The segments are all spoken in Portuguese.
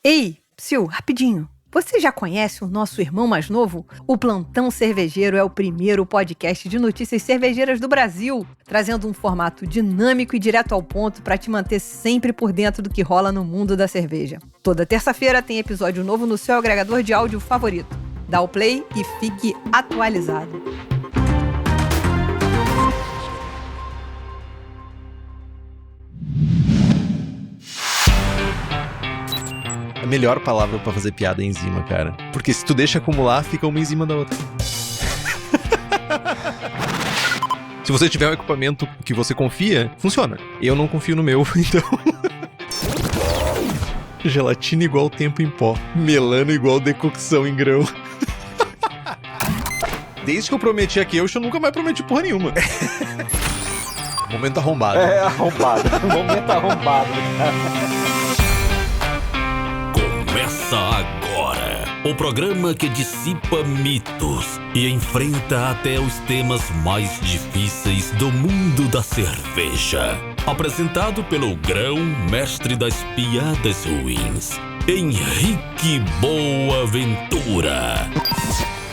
Ei, Psyu, rapidinho. Você já conhece o nosso irmão mais novo? O Plantão Cervejeiro é o primeiro podcast de notícias cervejeiras do Brasil, trazendo um formato dinâmico e direto ao ponto para te manter sempre por dentro do que rola no mundo da cerveja. Toda terça-feira tem episódio novo no seu agregador de áudio favorito. Dá o play e fique atualizado. A melhor palavra pra fazer piada é enzima, cara. Porque se tu deixa acumular, fica uma em cima da outra. Se você tiver um equipamento que você confia, funciona. Eu não confio no meu, então... Gelatina igual tempo em pó. Melano igual decocção em grão. Desde que eu prometi aqui, eu nunca mais prometi porra nenhuma. Momento arrombado. É, arrombado. Momento arrombado, cara. Começa agora o programa que dissipa mitos e enfrenta até os temas mais difíceis do mundo da cerveja. Apresentado pelo grão-mestre das piadas ruins, Henrique Boaventura.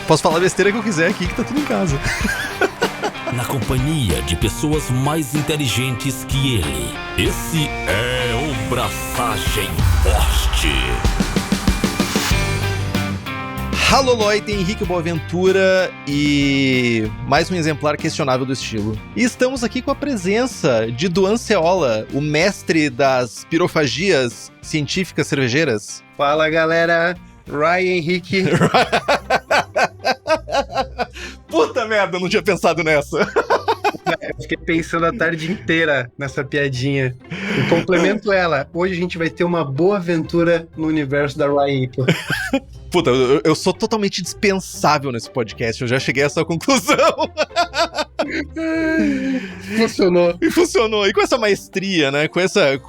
Posso falar a besteira que eu quiser aqui, que tá tudo em casa. Na companhia de pessoas mais inteligentes que ele. Esse é o Braçagem Forte. Alô, Lloyd, Henrique Boaventura e mais um exemplar questionável do estilo. E estamos aqui com a presença de Duan Ceola, o mestre das pirofagias científicas cervejeiras. Fala, galera. Ryan Henrique. Puta merda, eu não tinha pensado nessa. Eu fiquei pensando a tarde inteira nessa piadinha. E complemento ela. Hoje a gente vai ter uma boa aventura no universo da Ryan Henrique. Puta, eu sou totalmente dispensável nesse podcast. Eu já cheguei a essa conclusão. Funcionou. E funcionou. E com essa maestria, né? Com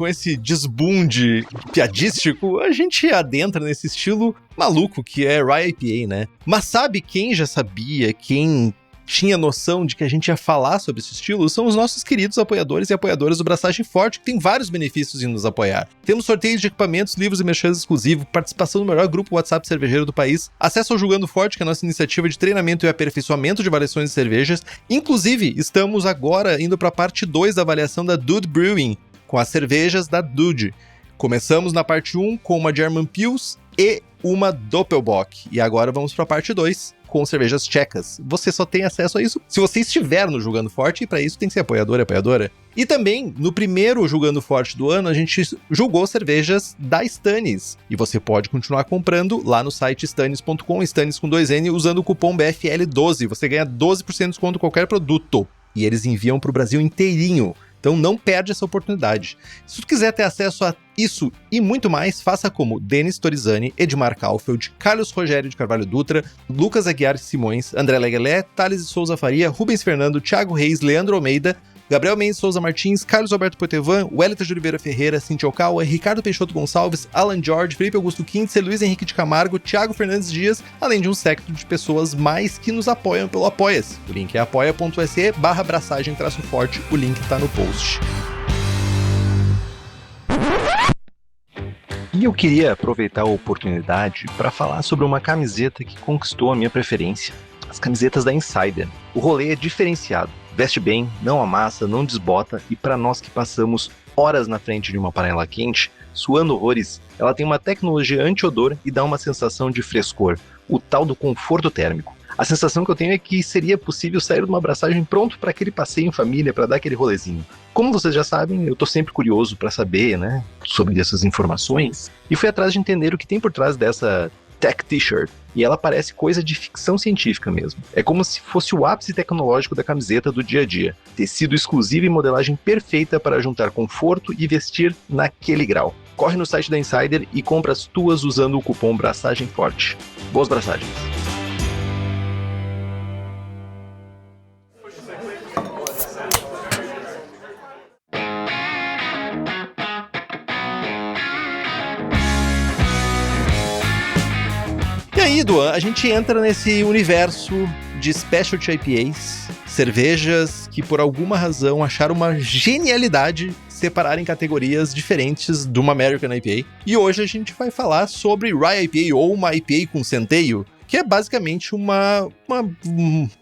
esse desbunde piadístico, a gente adentra nesse estilo maluco que é Rye IPA, né? Mas sabe quem já sabia, quem tinha noção de que a gente ia falar sobre esse estilo? São os nossos queridos apoiadores e apoiadoras do Braçagem Forte, que tem vários benefícios em nos apoiar. Temos sorteios de equipamentos, livros e merchan exclusivos, participação no melhor grupo WhatsApp cervejeiro do país, acesso ao Jogando Forte, que é a nossa iniciativa de treinamento e aperfeiçoamento de avaliações de cervejas. Inclusive, estamos agora indo para a parte 2 da avaliação da Dude Brewing, com as cervejas da Dude. Começamos na parte 1 com uma German Pils e uma Doppelbock. E agora vamos para a parte 2 com cervejas tchecas. Você só tem acesso a isso se você estiver no Jogando Forte, e para isso tem que ser apoiador e apoiadora. E também, no primeiro Jogando Forte do ano, a gente julgou cervejas da Stannis. E você pode continuar comprando lá no site stannis.com, Stannis com 2N, usando o cupom BFL12. Você ganha 12% de desconto em qualquer produto. E eles enviam para o Brasil inteirinho. Então não perde essa oportunidade. Se tu quiser ter acesso a isso e muito mais, faça como Denis Torizani, Edmar Kaufeld, Carlos Rogério de Carvalho Dutra, Lucas Aguiar Simões, André Leguelé, Thales de Souza Faria, Rubens Fernando, Thiago Reis, Leandro Almeida, Gabriel Mendes Souza Martins, Carlos Alberto Poitevin, Wellington de Oliveira Ferreira, Cintia Okawa, Ricardo Peixoto Gonçalves, Alan George, Felipe Augusto Kintzer, Luiz Henrique de Camargo, Thiago Fernandes Dias, além de um séquito de pessoas mais que nos apoiam pelo Apoia-se. O link é apoia.se/braçagem-forte, o link tá no post. E eu queria aproveitar a oportunidade para falar sobre uma camiseta que conquistou a minha preferência. As camisetas da Insider. O rolê é diferenciado. Veste bem, não amassa, não desbota, e para nós que passamos horas na frente de uma panela quente, suando horrores, ela tem uma tecnologia anti-odor e dá uma sensação de frescor, o tal do conforto térmico. A sensação que eu tenho é que seria possível sair de uma abraçagem pronto para aquele passeio em família, para dar aquele rolezinho. Como vocês já sabem, eu tô sempre curioso para saber, né, sobre essas informações, e fui atrás de entender o que tem por trás dessa Tech T-shirt. E ela parece coisa de ficção científica mesmo. É como se fosse o ápice tecnológico da camiseta do dia a dia. Tecido exclusivo e modelagem perfeita para juntar conforto e vestir naquele grau. Corre no site da Insider e compra as tuas usando o cupom Braçagem Forte. Boas braçagens! E aí, Duan, a gente entra nesse universo de Specialty IPAs, cervejas que por alguma razão acharam uma genialidade separar em categorias diferentes de uma American IPA. E hoje a gente vai falar sobre Rye IPA, ou uma IPA com centeio, que é basicamente uma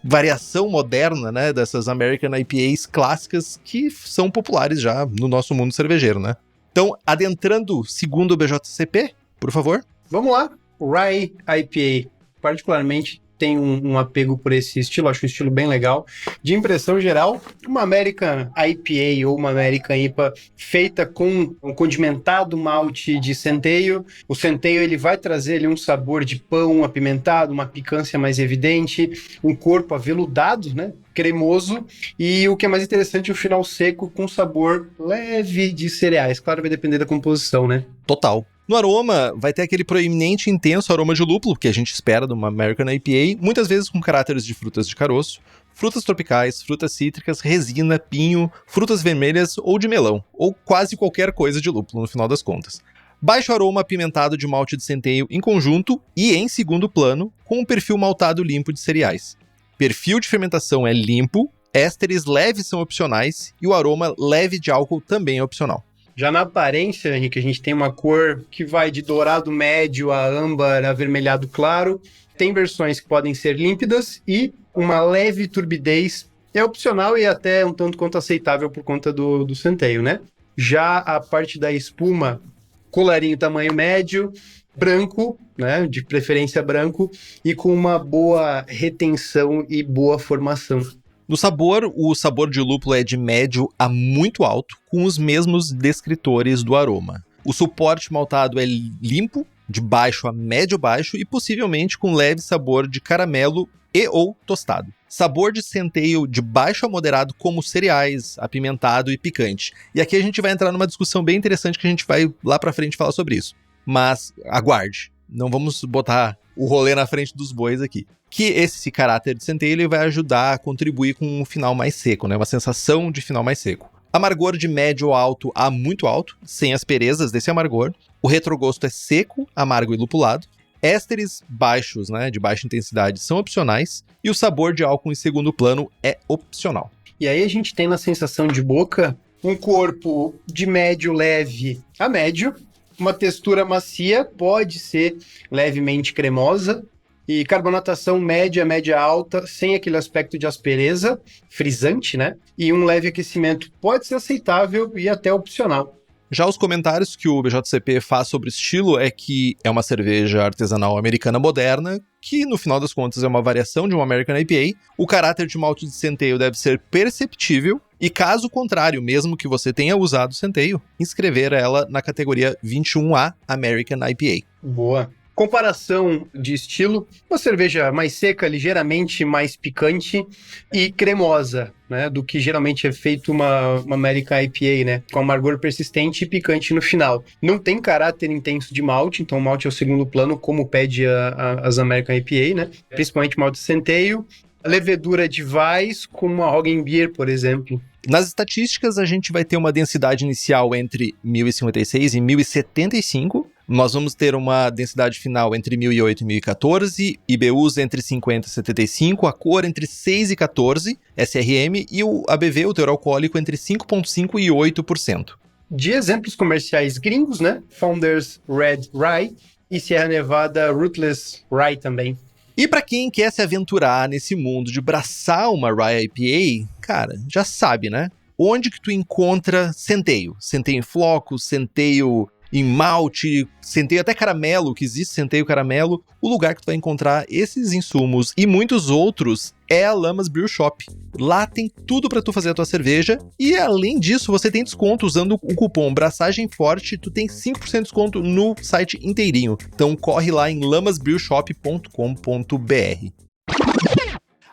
variação moderna, né, dessas American IPAs clássicas que são populares já no nosso mundo cervejeiro, né? Então, adentrando segundo o BJCP, por favor. Vamos lá. O Rye IPA, particularmente, tem um apego por esse estilo, acho um estilo bem legal. De impressão geral, uma American IPA ou uma American IPA feita com um condimentado malte de centeio. O centeio ele vai trazer ali um sabor de pão apimentado, uma picância mais evidente, um corpo aveludado, né? Cremoso, e o que é mais interessante, o final seco com sabor leve de cereais. Claro, vai depender da composição, né? Total. No aroma, vai ter aquele proeminente e intenso aroma de lúpulo, que a gente espera de uma American IPA, muitas vezes com caráteres de frutas de caroço, frutas tropicais, frutas cítricas, resina, pinho, frutas vermelhas ou de melão, ou quase qualquer coisa de lúpulo, no final das contas. Baixo aroma apimentado de malte de centeio em conjunto e em segundo plano, com um perfil maltado limpo de cereais. Perfil de fermentação é limpo, ésteres leves são opcionais e o aroma leve de álcool também é opcional. Já na aparência, Henrique, a gente tem uma cor que vai de dourado médio a âmbar avermelhado claro. Tem versões que podem ser límpidas e uma leve turbidez é opcional e até um tanto quanto aceitável por conta do centeio, né? Já a parte da espuma, colarinho tamanho médio, branco, né? De preferência branco e com uma boa retenção e boa formação. No sabor, o sabor de lúpulo é de médio a muito alto, com os mesmos descritores do aroma. O suporte maltado é limpo, de baixo a médio-baixo e possivelmente com leve sabor de caramelo e ou tostado. Sabor de centeio de baixo a moderado como cereais, apimentado e picante. E aqui a gente vai entrar numa discussão bem interessante que a gente vai lá pra frente falar sobre isso. Mas aguarde, não vamos botar o rolê na frente dos bois aqui. Que esse caráter de centeio ele vai ajudar a contribuir com um final mais seco, né? Uma sensação de final mais seco. Amargor de médio alto a muito alto, sem asperezas desse amargor. O retrogosto é seco, amargo e lupulado. Ésteres baixos, né, de baixa intensidade, são opcionais. E o sabor de álcool em segundo plano é opcional. E aí a gente tem na sensação de boca um corpo de médio leve a médio. Uma textura macia, pode ser levemente cremosa. E carbonatação média, média alta, sem aquele aspecto de aspereza, frisante, né? E um leve aquecimento pode ser aceitável e até opcional. Já os comentários que o BJCP faz sobre o estilo é que é uma cerveja artesanal americana moderna, que no final das contas é uma variação de uma American IPA. O caráter de malte de centeio deve ser perceptível e, caso contrário, mesmo que você tenha usado centeio, inscrever ela na categoria 21A American IPA. Boa. Comparação de estilo, uma cerveja mais seca, ligeiramente mais picante e cremosa, né, do que geralmente é feito uma American IPA, né, com amargor persistente e picante no final. Não tem caráter intenso de malte, então o malte é o segundo plano, como pede as American IPA, né, principalmente malte de centeio, levedura de Weiss com uma Roggenbier, por exemplo. Nas estatísticas, a gente vai ter uma densidade inicial entre 1056 e 1075. Nós vamos ter uma densidade final entre 1008 e 1014, IBUs entre 50 e 75, a cor entre 6 e 14, SRM, e o ABV, o teor alcoólico, entre 5,5% e 8%. De exemplos comerciais gringos, né? Founders Red Rye e Sierra Nevada Rootless Rye também. E para quem quer se aventurar nesse mundo de braçar uma Rye IPA, cara, já sabe, né? Onde que tu encontra centeio? Centeio em flocos, centeio em malte, centeio até caramelo, que existe centeio caramelo. O lugar que tu vai encontrar esses insumos e muitos outros é a Lamas Brew Shop. Lá tem tudo para tu fazer a tua cerveja e, além disso, você tem desconto usando o cupom Braçagem Forte. Tu tem 5% de desconto no site inteirinho. Então corre lá em lamasbrewshop.com.br.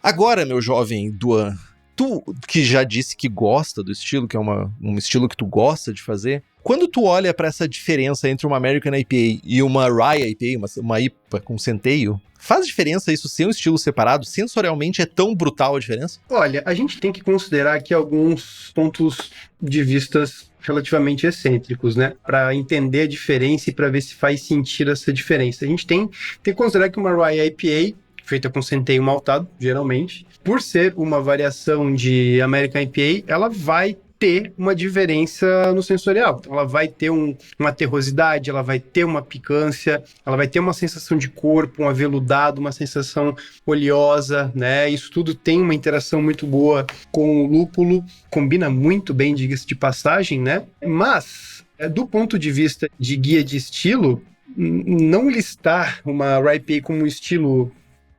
Agora, meu jovem Duan, tu que já disse que gosta do estilo, que é um estilo que tu gosta de fazer, quando tu olha para essa diferença entre uma American IPA e uma Rye IPA, uma IPA com centeio, faz diferença isso ser um estilo separado? Sensorialmente é tão brutal a diferença? Olha, a gente tem que considerar aqui alguns pontos de vistas relativamente excêntricos, né? Para entender a diferença e para ver se faz sentido essa diferença. A gente tem que considerar que uma Rye IPA, feita com centeio maltado, geralmente, por ser uma variação de American IPA, ela vai ter uma diferença no sensorial. Então, ela vai ter uma terrosidade, ela vai ter uma picância, ela vai ter uma sensação de corpo, um aveludado, uma sensação oleosa, né? Isso tudo tem uma interação muito boa com o lúpulo, combina muito bem, diga-se de passagem, né? Mas, do ponto de vista de guia de estilo, não listar uma Rye IPA como um estilo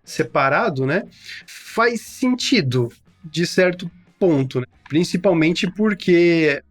separado, né, faz sentido de certo ponto, né? Principalmente porque,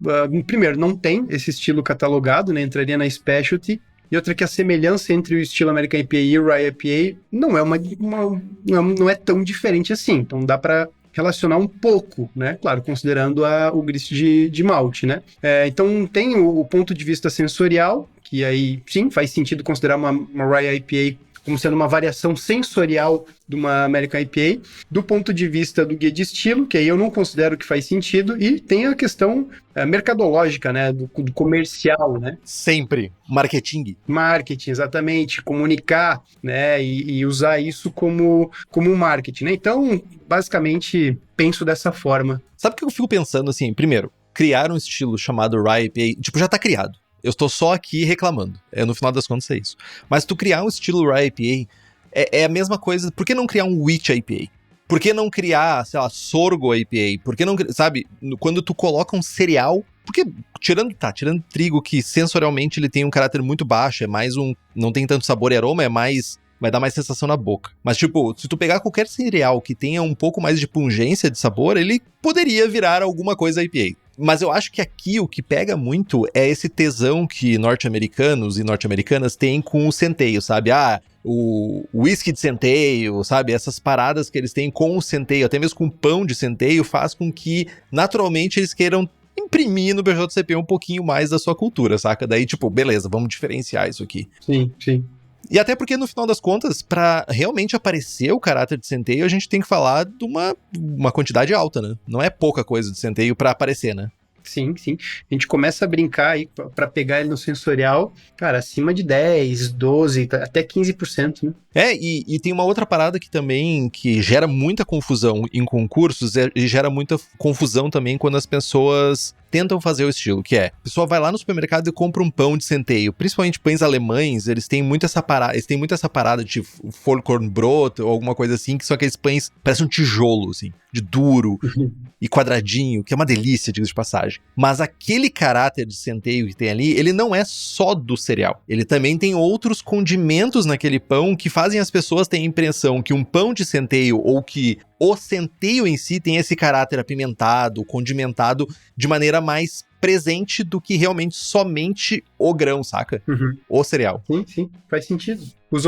primeiro, não tem esse estilo catalogado, né, entraria na specialty, e outra que a semelhança entre o estilo American IPA e o Rye IPA não é tão diferente assim, então dá para relacionar um pouco, né? Claro, considerando o grist de malte, né? Então tem o ponto de vista sensorial, que aí sim faz sentido considerar uma Rye IPA como sendo uma variação sensorial de uma American IPA, do ponto de vista do guia de estilo, que aí eu não considero que faz sentido, e tem a questão mercadológica, né, do comercial, né? Sempre. Marketing. Marketing, exatamente. Comunicar, né, e usar isso como marketing, né? Então, basicamente, penso dessa forma. Sabe o que eu fico pensando, assim? Primeiro, criar um estilo chamado Rye IPA, tipo, já tá criado. Eu estou só aqui reclamando. No final das contas é isso. Mas tu criar um estilo Rye IPA é a mesma coisa. Por que não criar um Wheat IPA? Por que não criar, sei lá, Sorgo IPA? Por que não, sabe, quando tu coloca um cereal... Porque, tirando trigo, que sensorialmente ele tem um caráter muito baixo, é mais não tem tanto sabor e aroma, vai dar mais sensação na boca. Mas, tipo, se tu pegar qualquer cereal que tenha um pouco mais de pungência de sabor, ele poderia virar alguma coisa IPA. Mas eu acho que aqui o que pega muito é esse tesão que norte-americanos e norte-americanas têm com o centeio, sabe? O whisky de centeio, sabe? Essas paradas que eles têm com o centeio, até mesmo com pão de centeio, faz com que, naturalmente, eles queiram imprimir no BJCP um pouquinho mais da sua cultura, saca? Daí, tipo, beleza, vamos diferenciar isso aqui. Sim, sim. E até porque, no final das contas, pra realmente aparecer o caráter de centeio, a gente tem que falar de uma quantidade alta, né? Não é pouca coisa de centeio pra aparecer, né? Sim, sim. A gente começa a brincar aí pra pegar ele no sensorial, cara, acima de 10, 12, até 15%, né? E tem uma outra parada que gera muita confusão em concursos e gera muita confusão também quando as pessoas tentam fazer o estilo, que é, a pessoa vai lá no supermercado e compra um pão de centeio, principalmente pães alemães, eles têm muito essa parada de Vollkornbrot ou alguma coisa assim, que são aqueles pães, parece um tijolo, assim, de duro e quadradinho, que é uma delícia, diga-se de passagem. Mas aquele caráter de centeio que tem ali, ele não é só do cereal, ele também tem outros condimentos naquele pão que fazem as pessoas terem a impressão que um pão de centeio ou que o centeio em si tem esse caráter apimentado, condimentado de maneira mais presente do que realmente somente o grão, saca? O cereal. Sim, sim, faz sentido.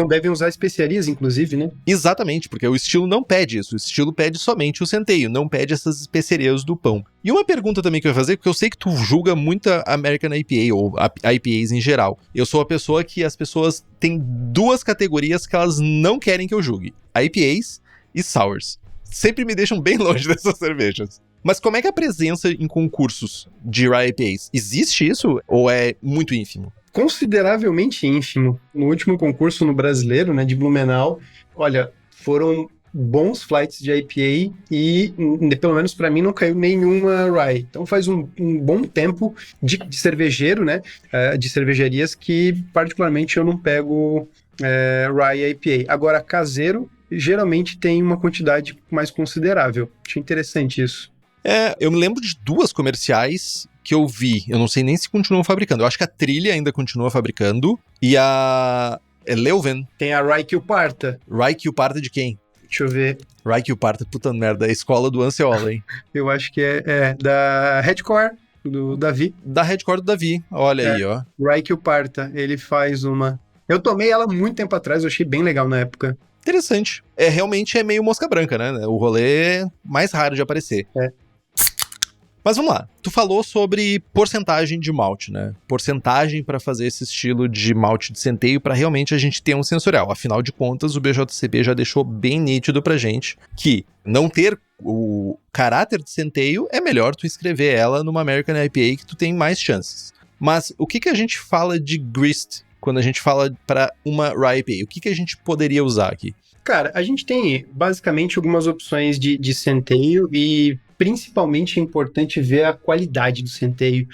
Devem usar especiarias, inclusive, né? Exatamente, porque o estilo não pede isso. O estilo pede somente o centeio, não pede essas especiarias do pão. E uma pergunta também que eu ia fazer, porque eu sei que tu julga muita American IPA, ou IPAs em geral. Eu sou a pessoa que as pessoas têm duas categorias que elas não querem que eu julgue. IPAs e Sours. Sempre me deixam bem longe dessas cervejas. Mas como é que é a presença em concursos de Rye IPAs? Existe isso ou é muito ínfimo? Consideravelmente ínfimo. No último concurso no Brasileiro, né, de Blumenau, olha, foram bons flights de IPA e, pelo menos para mim, não caiu nenhuma Rye. Então faz um bom tempo de cervejeiro, né, de cervejarias que particularmente eu não pego Rye IPA. Agora, caseiro, geralmente tem uma quantidade mais considerável. Achei interessante isso. Eu me lembro de duas comerciais que eu vi. Eu não sei nem se continuam fabricando. Eu acho que a Trilha ainda continua fabricando. E a Leuven. Tem a Rye Kilparta. Rye Kilparta de quem? Deixa eu ver. Rye Kilparta, puta merda. É a escola do Anceola, hein? Eu acho que é da Redcore, do Davi. Da Redcore do Davi. Olha aí, ó. Rye Kilparta. Ele faz uma... Eu tomei ela muito tempo atrás. Eu achei bem legal na época. Interessante. Realmente é meio mosca branca, né? O rolê mais raro de aparecer. Mas vamos lá. Tu falou sobre porcentagem de malte, né? Porcentagem para fazer esse estilo de malte de centeio para realmente a gente ter um sensorial. Afinal de contas, o BJCP já deixou bem nítido pra gente que não ter o caráter de centeio é melhor tu escrever ela numa American IPA que tu tem mais chances. Mas o que a gente fala de grist quando a gente fala para uma Rye IPA? O que a gente poderia usar aqui? Cara, a gente tem basicamente algumas opções de centeio e principalmente é importante ver a qualidade do centeio,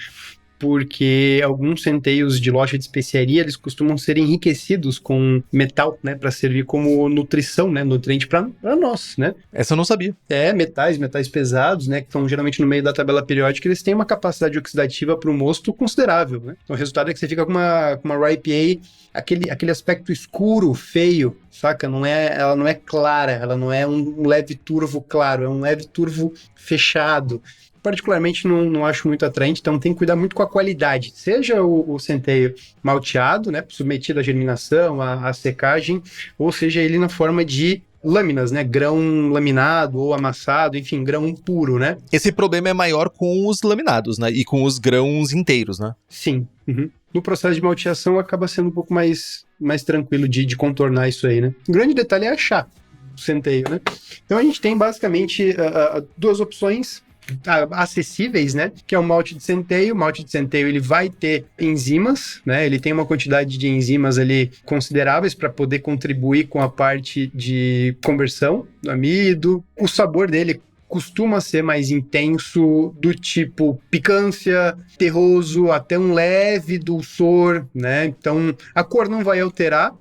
porque alguns centeios de loja de especiaria, eles costumam ser enriquecidos com metal, né, para servir como nutrição, né, nutriente para nós, né? Essa eu não sabia. Metais pesados, né, que estão geralmente no meio da tabela periódica, eles têm uma capacidade oxidativa para o mosto considerável, né? Então o resultado é que você fica com uma Rye IPA, aquele aspecto escuro, feio, saca? Ela não é clara, ela não é um leve turvo claro, é um leve turvo fechado. Particularmente não acho muito atraente, então tem que cuidar muito com a qualidade. Seja o centeio malteado, né, submetido à germinação, à secagem, ou seja ele na forma de lâminas, né, grão laminado ou amassado, enfim, grão puro, né? Esse problema é maior com os laminados, né, e com os grãos inteiros, né? Sim. Uhum. No processo de malteação acaba sendo um pouco mais tranquilo de contornar isso aí, né? O grande detalhe é achar o centeio, né? Então a gente tem basicamente duas opções acessíveis, né? Que é o malte de centeio. O malte de centeio ele vai ter enzimas, né? Ele tem uma quantidade de enzimas ali consideráveis para poder contribuir com a parte de conversão do amido. O sabor dele costuma ser mais intenso, do tipo picância, terroso, até um leve dulçor, né? Então a cor não vai alterar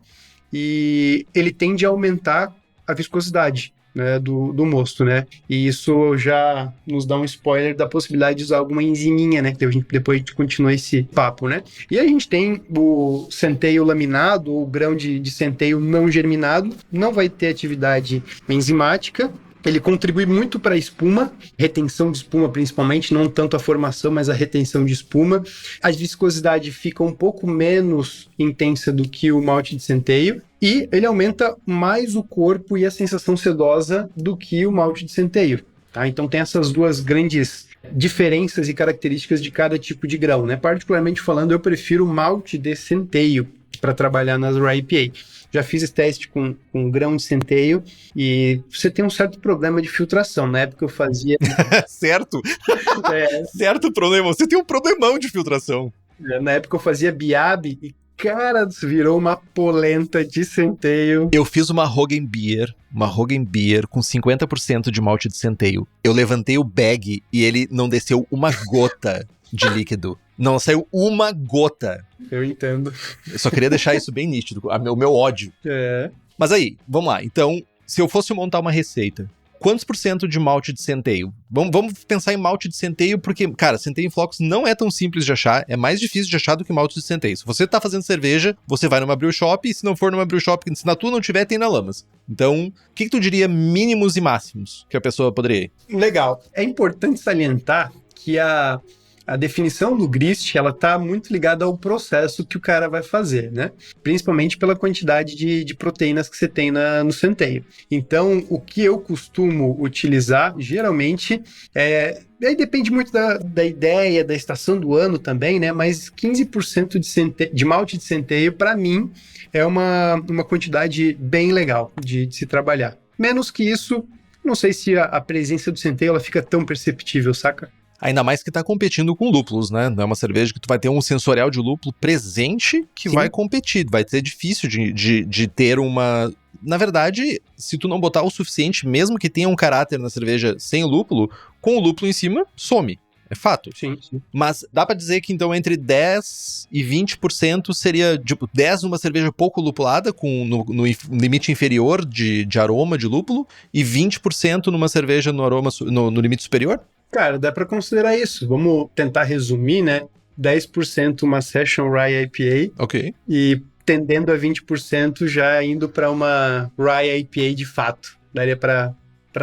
e ele tende a aumentar a viscosidade, né, do mosto, né? E isso já nos dá um spoiler da possibilidade de usar alguma enziminha, né? Depois a gente continua esse papo, né? E a gente tem o centeio laminado, ou grão de centeio não germinado, não vai ter atividade enzimática. Ele contribui muito para a espuma, retenção de espuma principalmente, não tanto a formação, mas a retenção de espuma. A viscosidade fica um pouco menos intensa do que o malte de centeio e ele aumenta mais o corpo e a sensação sedosa do que o malte de centeio. Tá? Então tem essas duas grandes diferenças e características de cada tipo de grão, né? Particularmente falando, eu prefiro malte de centeio para trabalhar nas Rye IPA. Já fiz esse teste com grão de centeio e você tem um certo problema de filtração. Na época eu fazia... Certo? Certo problema. Você tem um problemão de filtração. Na época eu fazia Biab e, cara, virou uma polenta de centeio. Eu fiz uma Hogen Beer com 50% de malte de centeio. Eu levantei o bag e ele não desceu uma gota de líquido. Não saiu uma gota. Eu entendo. Eu só queria deixar isso bem nítido, o meu ódio. Mas aí, vamos lá. Então, se eu fosse montar uma receita, quantos % de malte de centeio? Vamos pensar em malte de centeio, porque, cara, centeio em flocos não é tão simples de achar, é mais difícil de achar do que malte de centeio. Se você tá fazendo cerveja, você vai numa brew shop, e se não for numa brew shop, se na tua não tiver, tem na Lamas. Então, o que tu diria mínimos e máximos que a pessoa poderia ir? Legal. É importante salientar que a definição do grist, ela tá muito ligada ao processo que o cara vai fazer, né? Principalmente pela quantidade de proteínas que você tem no centeio. Então, o que eu costumo utilizar, geralmente, aí depende muito da ideia, da estação do ano também, né? Mas 15% de malte de centeio, para mim, é uma quantidade bem legal de se trabalhar. Menos que isso, não sei se a presença do centeio ela fica tão perceptível, saca? Ainda mais que tá competindo com lúpulos, né? Não é uma cerveja que tu vai ter um sensorial de lúpulo presente que Sim. vai competir. Vai ser difícil de ter uma... Na verdade, se tu não botar o suficiente, mesmo que tenha um caráter na cerveja sem lúpulo, com o lúpulo em cima, some. É fato. Sim. Mas dá pra dizer que, então, entre 10% e 20% seria, tipo, 10% numa cerveja pouco lupulada, no limite inferior de aroma de lúpulo, e 20% numa cerveja no limite superior? Cara, dá pra considerar isso. Vamos tentar resumir, né? 10% uma Session Rye IPA. Ok. E tendendo a 20% já indo pra uma Rye IPA de fato. Daria pra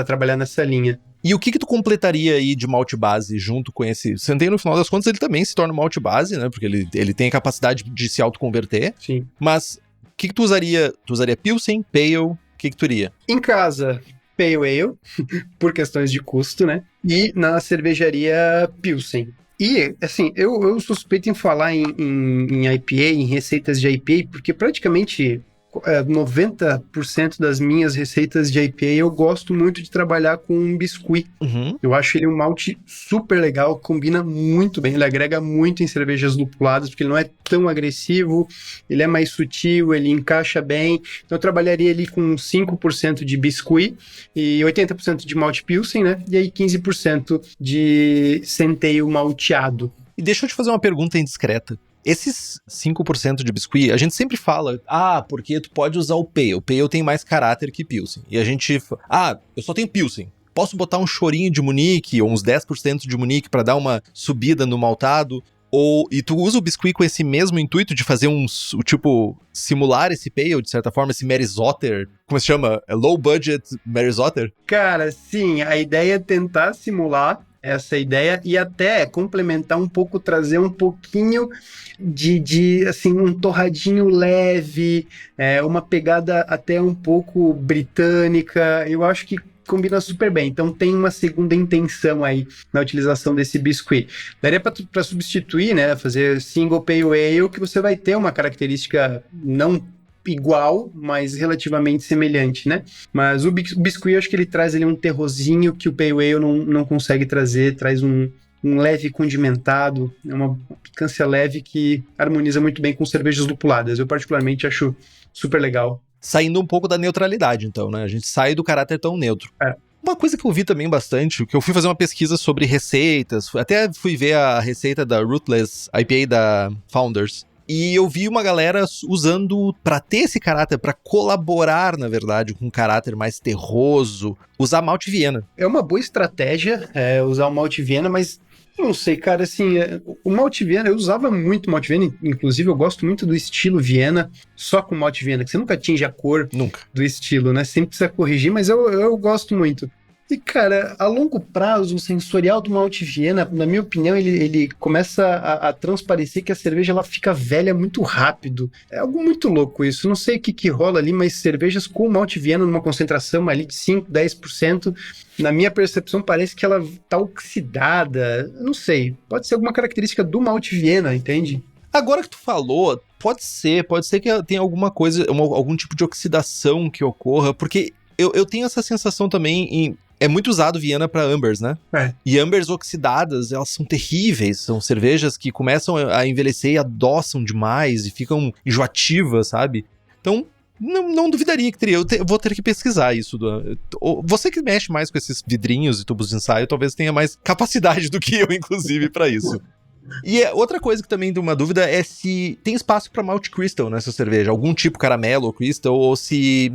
trabalhar nessa linha. E o que tu completaria aí de malte base junto com esse... Centeio, no final das contas, ele também se torna malte base, né? Porque ele tem a capacidade de se autoconverter. Sim. Mas o que tu usaria? Tu usaria Pilsen, Pale? O que tu iria? Em casa, Pale Ale, por questões de custo, né? E na cervejaria Pilsen. E, assim, eu suspeito em falar em IPA, em receitas de IPA, porque praticamente 90% das minhas receitas de IPA, eu gosto muito de trabalhar com um biscuit. Eu acho ele um malte super legal, combina muito bem, ele agrega muito em cervejas lupuladas, porque ele não é tão agressivo, ele é mais sutil, ele encaixa bem. Então eu trabalharia ele com 5% de biscuit e 80% de malte pilsen, né? E aí 15% de centeio malteado. E deixa eu te fazer uma pergunta indiscreta. Esses 5% de biscuit, a gente sempre fala, porque tu pode usar o Pale. O Pale tem mais caráter que Pilsen. E a gente eu só tenho Pilsen. Posso botar um chorinho de Munique ou uns 10% de Munique pra dar uma subida no maltado? E tu usa o biscuit com esse mesmo intuito de fazer simular esse Pale, de certa forma, esse Merisotter, como se chama? Low budget Merisotter? Cara, sim, a ideia é tentar simular essa ideia e até complementar um pouco, trazer um pouquinho de assim, um torradinho leve, uma pegada até um pouco britânica. Eu acho que combina super bem. Então tem uma segunda intenção aí na utilização desse biscuit. Daria para substituir, né, fazer single pale ale, que você vai ter uma característica não igual, mas relativamente semelhante, né? Mas o biscuit, eu acho que ele traz ali um terrozinho que o pale ale não consegue trazer, traz um leve condimentado, uma picância leve que harmoniza muito bem com cervejas lupuladas. Eu particularmente acho super legal. Saindo um pouco da neutralidade, então, né? A gente sai do caráter tão neutro. Uma coisa que eu vi também bastante, que eu fui fazer uma pesquisa sobre receitas, até fui ver a receita da Rootless IPA da Founders, e eu vi uma galera usando, pra ter esse caráter, pra colaborar, na verdade, com um caráter mais terroso, usar malte Viena. É uma boa estratégia usar o malte Viena, mas não sei, cara, assim, o malte Viena, eu usava muito malte Viena, inclusive eu gosto muito do estilo Viena, só com malte Viena, que você nunca atinge a cor do estilo, né? Sempre precisa corrigir, mas eu gosto muito. E, cara, a longo prazo, o sensorial do malte Viena, na minha opinião, ele começa a transparecer que a cerveja ela fica velha muito rápido. É algo muito louco isso. Não sei o que rola ali, mas cervejas com malte Viena numa concentração ali de 5, 10%, na minha percepção, parece que ela tá oxidada. Não sei. Pode ser alguma característica do malte Viena, entende? Agora que tu falou, pode ser que tenha alguma coisa, algum tipo de oxidação que ocorra, porque eu tenho essa sensação também é muito usado Viena para Ambers, né? E Ambers oxidadas, elas são terríveis. São cervejas que começam a envelhecer e adoçam demais e ficam enjoativas, sabe? Então, não duvidaria que teria. Eu vou ter que pesquisar isso. Você que mexe mais com esses vidrinhos e tubos de ensaio, talvez tenha mais capacidade do que eu, inclusive, para isso. E outra coisa que também tem uma dúvida é se tem espaço para Malt Crystal nessa cerveja. Algum tipo caramelo ou crystal, ou se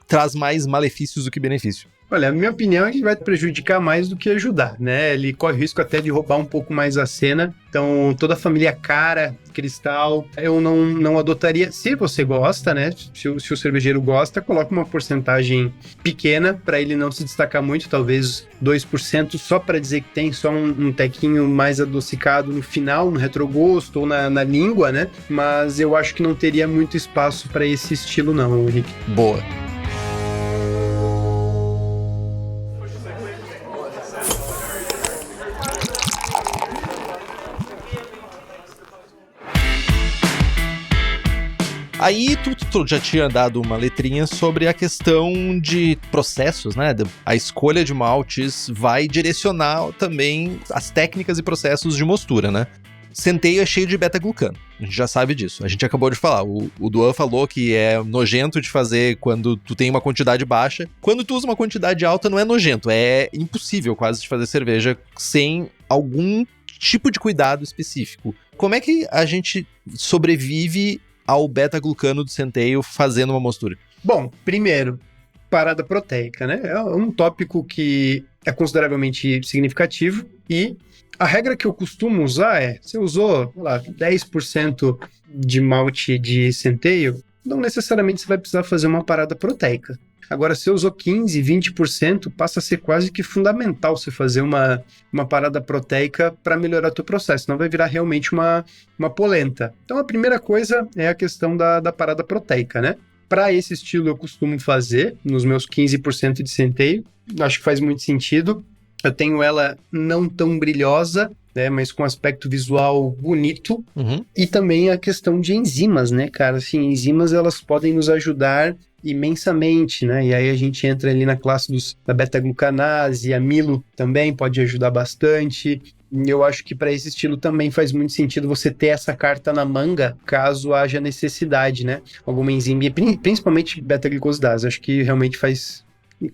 traz mais malefícios do que benefício. Olha, a minha opinião é que vai prejudicar mais do que ajudar, né? Ele corre risco até de roubar um pouco mais a cena. Então, toda a família cara, cristal, eu não adotaria. Se você gosta, né? Se o cervejeiro gosta, coloca uma porcentagem pequena para ele não se destacar muito, talvez 2%, só para dizer que tem só um tequinho mais adocicado no final, no retrogosto ou na língua, né? Mas eu acho que não teria muito espaço para esse estilo não, Henrique. Boa. Aí tu já tinha dado uma letrinha sobre a questão de processos, né? A escolha de maltes vai direcionar também as técnicas e processos de mostura, né? Centeio é cheio de beta-glucano, a gente já sabe disso. A gente acabou de falar, o Duan falou que é nojento de fazer quando tu tem uma quantidade baixa. Quando tu usa uma quantidade alta não é nojento, é impossível quase de fazer cerveja sem algum tipo de cuidado específico. Como é que a gente sobrevive ao beta-glucano do centeio fazendo uma mostura? Bom, primeiro, parada proteica, né? É um tópico que é consideravelmente significativo e a regra que eu costumo usar é, você usou, sei lá, 10% de malte de centeio, não necessariamente você vai precisar fazer uma parada proteica. Agora, se você usou 15%, 20%, passa a ser quase que fundamental você fazer uma parada proteica para melhorar o teu processo, senão vai virar realmente uma polenta. Então, a primeira coisa é a questão da parada proteica, né? Para esse estilo, eu costumo fazer nos meus 15% de centeio. Acho que faz muito sentido. Eu tenho ela não tão brilhosa, né? Mas com aspecto visual bonito. Uhum. E também a questão de enzimas, né, cara? Assim, enzimas, elas podem nos ajudar imensamente, né? E aí a gente entra ali na classe da beta-glucanase, amilo também pode ajudar bastante. Eu acho que para esse estilo também faz muito sentido você ter essa carta na manga, caso haja necessidade, né? Alguma enzima, principalmente beta-glicosidase. Acho que realmente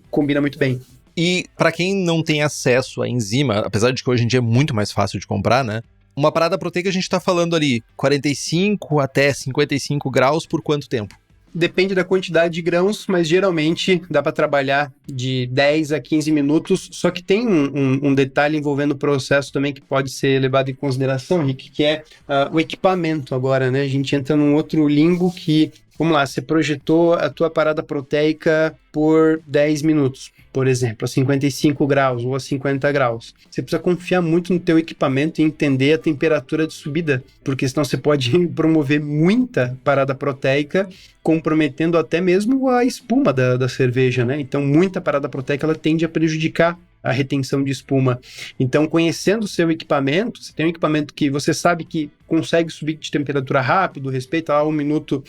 combina muito bem. E para quem não tem acesso à enzima, apesar de que hoje em dia é muito mais fácil de comprar, né? Uma parada proteica a gente tá falando ali 45 até 55 graus por quanto tempo? Depende da quantidade de grãos, mas geralmente dá para trabalhar de 10 a 15 minutos, só que tem um detalhe envolvendo o processo também que pode ser levado em consideração, Rick, que é o equipamento agora, né? A gente entra num outro limbo que, vamos lá, você projetou a tua parada proteica por 10 minutos, por exemplo, a 55 graus ou a 50 graus. Você precisa confiar muito no teu equipamento e entender a temperatura de subida, porque senão você pode promover muita parada proteica, comprometendo até mesmo a espuma da cerveja, né? Então, muita parada proteica, ela tende a prejudicar a retenção de espuma. Então, conhecendo o seu equipamento, você tem um equipamento que você sabe que consegue subir de temperatura rápido, respeita lá 1 minuto,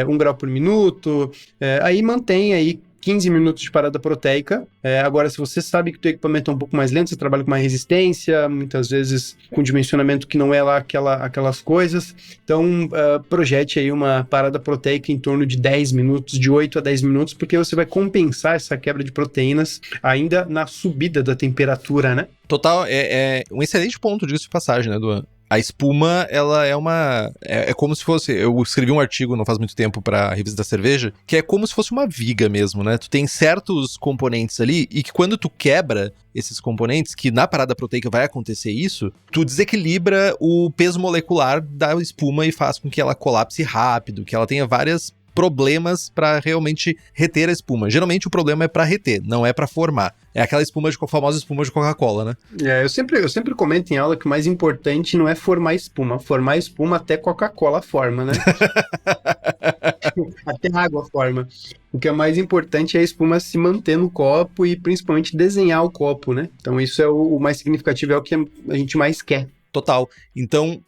1 grau por minuto, aí mantém aí 15 minutos de parada proteica. Agora, se você sabe que o teu equipamento é um pouco mais lento, você trabalha com mais resistência, muitas vezes com dimensionamento que não é lá aquelas coisas, então projete aí uma parada proteica em torno de 10 minutos, de 8 a 10 minutos, porque você vai compensar essa quebra de proteínas ainda na subida da temperatura, né? Total, é um excelente ponto disso de passagem, né, Duan? A espuma, ela é como se fosse... Eu escrevi um artigo não faz muito tempo pra Revista da Cerveja, que é como se fosse uma viga mesmo, né? Tu tem certos componentes ali, e que quando tu quebra esses componentes, que na parada proteica vai acontecer isso, tu desequilibra o peso molecular da espuma e faz com que ela colapse rápido, que ela tenha vários problemas para realmente reter a espuma. Geralmente o problema é para reter, não é para formar. É aquela famosa espuma de Coca-Cola, né? Eu sempre comento em aula que o mais importante não é formar espuma. Formar espuma até Coca-Cola forma, né? Até água forma. O que é mais importante é a espuma se manter no copo e principalmente desenhar o copo, né? Então isso é o mais significativo, é o que a gente mais quer. Total. Então,